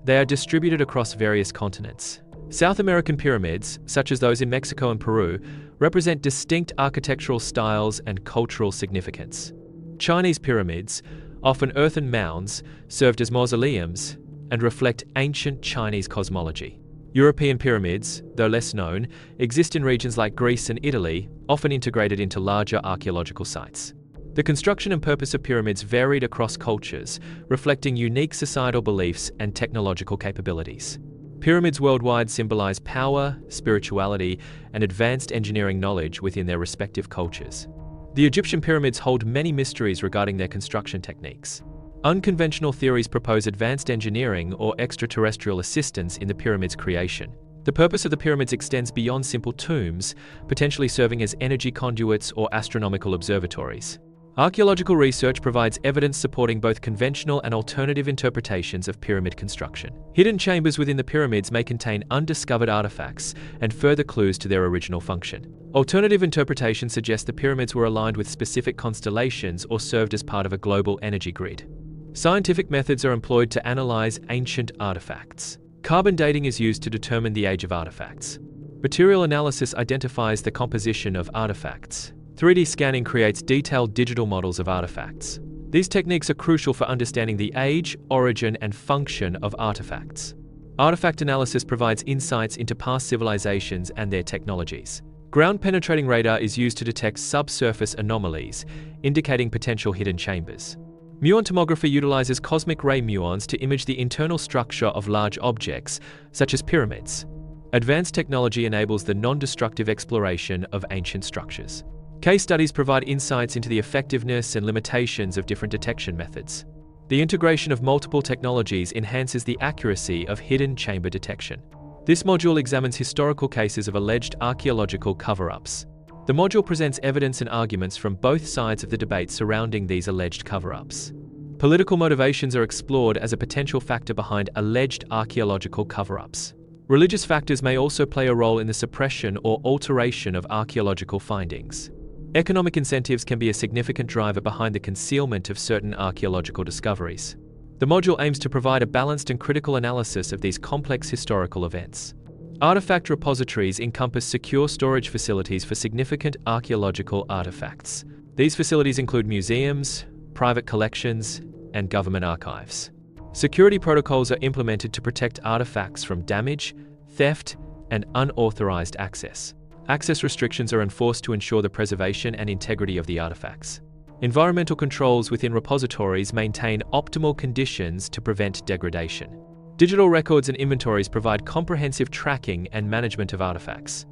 They are distributed across various continents. South American pyramids, such as those in Mexico and Peru, represent distinct architectural styles and cultural significance. Chinese pyramids, often earthen mounds, served as mausoleums and reflect ancient Chinese cosmology. European pyramids, though less known, exist in regions like Greece and Italy, often integrated into larger archaeological sites. The construction and purpose of pyramids varied across cultures, reflecting unique societal beliefs and technological capabilities. Pyramids worldwide symbolize power, spirituality, and advanced engineering knowledge within their respective cultures. The Egyptian pyramids hold many mysteries regarding their construction techniques. Unconventional theories propose advanced engineering or extraterrestrial assistance in the pyramid's creation. The purpose of the pyramids extends beyond simple tombs, potentially serving as energy conduits or astronomical observatories. Archaeological research provides evidence supporting both conventional and alternative interpretations of pyramid construction. Hidden chambers within the pyramids may contain undiscovered artifacts and further clues to their original function. Alternative interpretations suggest the pyramids were aligned with specific constellations or served as part of a global energy grid. Scientific methods are employed to analyze ancient artifacts. Carbon dating is used to determine the age of artifacts. Material analysis identifies the composition of artifacts. 3D scanning creates detailed digital models of artifacts. These techniques are crucial for understanding the age, origin, and function of artifacts. Artifact analysis provides insights into past civilizations and their technologies. Ground-penetrating radar is used to detect subsurface anomalies, indicating potential hidden chambers. Muon tomography utilizes cosmic ray muons to image the internal structure of large objects, such as pyramids. Advanced technology enables the non-destructive exploration of ancient structures. Case studies provide insights into the effectiveness and limitations of different detection methods. The integration of multiple technologies enhances the accuracy of hidden chamber detection. This module examines historical cases of alleged archaeological cover-ups. The module presents evidence and arguments from both sides of the debate surrounding these alleged cover-ups. Political motivations are explored as a potential factor behind alleged archaeological cover-ups. Religious factors may also play a role in the suppression or alteration of archaeological findings. Economic incentives can be a significant driver behind the concealment of certain archaeological discoveries. The module aims to provide a balanced and critical analysis of these complex historical events. Artifact repositories encompass secure storage facilities for significant archaeological artifacts. These facilities include museums, private collections, and government archives. Security protocols are implemented to protect artifacts from damage, theft, and unauthorized access. Access restrictions are enforced to ensure the preservation and integrity of the artifacts. Environmental controls within repositories maintain optimal conditions to prevent degradation. Digital records and inventories provide comprehensive tracking and management of artifacts.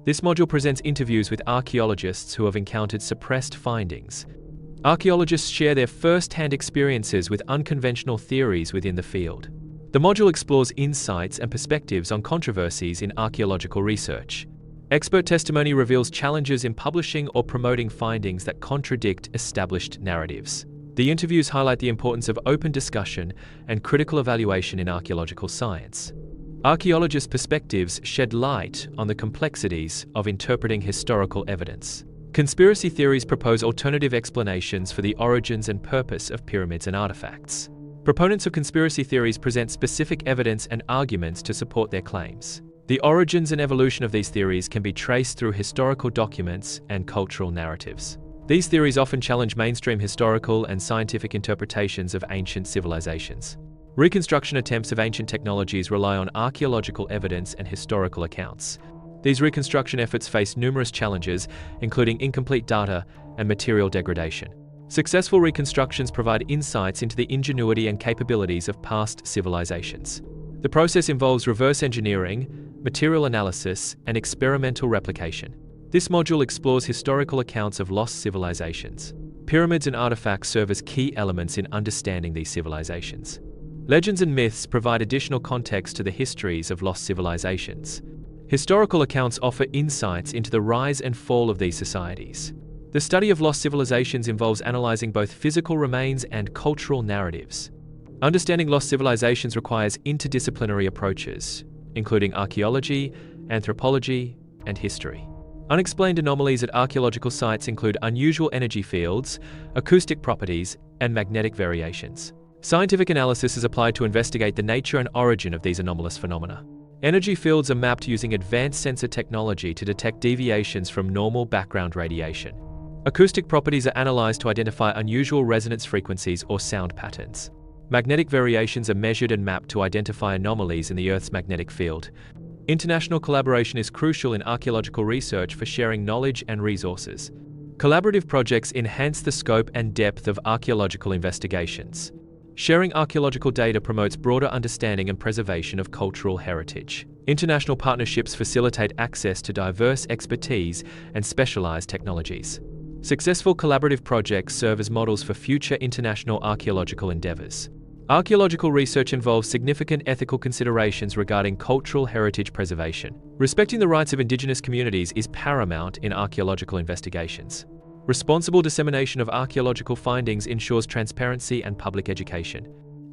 This module presents interviews with archaeologists who have encountered suppressed findings. Archaeologists share their first-hand experiences with unconventional theories within the field. The module explores insights and perspectives on controversies in archaeological research. Expert testimony reveals challenges in publishing or promoting findings that contradict established narratives. The interviews highlight the importance of open discussion and critical evaluation in archaeological science. Archaeologists' perspectives shed light on the complexities of interpreting historical evidence. Conspiracy theories propose alternative explanations for the origins and purpose of pyramids and artifacts. Proponents of conspiracy theories present specific evidence and arguments to support their claims. The origins and evolution of these theories can be traced through historical documents and cultural narratives. These theories often challenge mainstream historical and scientific interpretations of ancient civilizations. Reconstruction attempts of ancient technologies rely on archaeological evidence and historical accounts. These reconstruction efforts face numerous challenges, including incomplete data and material degradation. Successful reconstructions provide insights into the ingenuity and capabilities of past civilizations. The process involves reverse engineering, material analysis, and experimental replication. This module explores historical accounts of lost civilizations. Pyramids and artifacts serve as key elements in understanding these civilizations. Legends and myths provide additional context to the histories of lost civilizations. Historical accounts offer insights into the rise and fall of these societies. The study of lost civilizations involves analyzing both physical remains and cultural narratives. Understanding lost civilizations requires interdisciplinary approaches, including archaeology, anthropology, and history. Unexplained anomalies at archaeological sites include unusual energy fields, acoustic properties, and magnetic variations. Scientific analysis is applied to investigate the nature and origin of these anomalous phenomena. Energy fields are mapped using advanced sensor technology to detect deviations from normal background radiation. Acoustic properties are analyzed to identify unusual resonance frequencies or sound patterns. Magnetic variations are measured and mapped to identify anomalies in the Earth's magnetic field. International collaboration is crucial in archaeological research for sharing knowledge and resources. Collaborative projects enhance the scope and depth of archaeological investigations. Sharing archaeological data promotes broader understanding and preservation of cultural heritage. International partnerships facilitate access to diverse expertise and specialized technologies. Successful collaborative projects serve as models for future international archaeological endeavors. Archaeological research involves significant ethical considerations regarding cultural heritage preservation. Respecting the rights of indigenous communities is paramount in archaeological investigations. Responsible dissemination of archaeological findings ensures transparency and public education.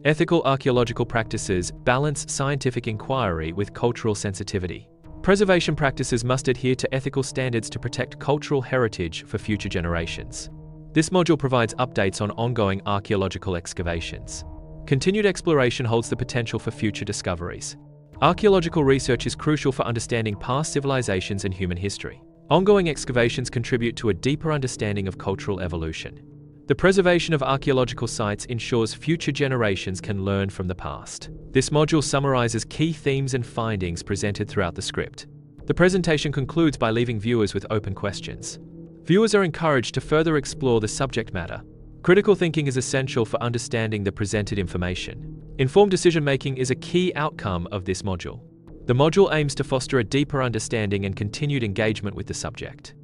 Ethical archaeological practices balance scientific inquiry with cultural sensitivity. Preservation practices must adhere to ethical standards to protect cultural heritage for future generations. This module provides updates on ongoing archaeological excavations. Continued exploration holds the potential for future discoveries. Archaeological research is crucial for understanding past civilizations and human history. Ongoing excavations contribute to a deeper understanding of cultural evolution. The preservation of archaeological sites ensures future generations can learn from the past. This module summarizes key themes and findings presented throughout the script. The presentation concludes by leaving viewers with open questions. Viewers are encouraged to further explore the subject matter. Critical thinking is essential for understanding the presented information. Informed decision-making is a key outcome of this module. The module aims to foster a deeper understanding and continued engagement with the subject.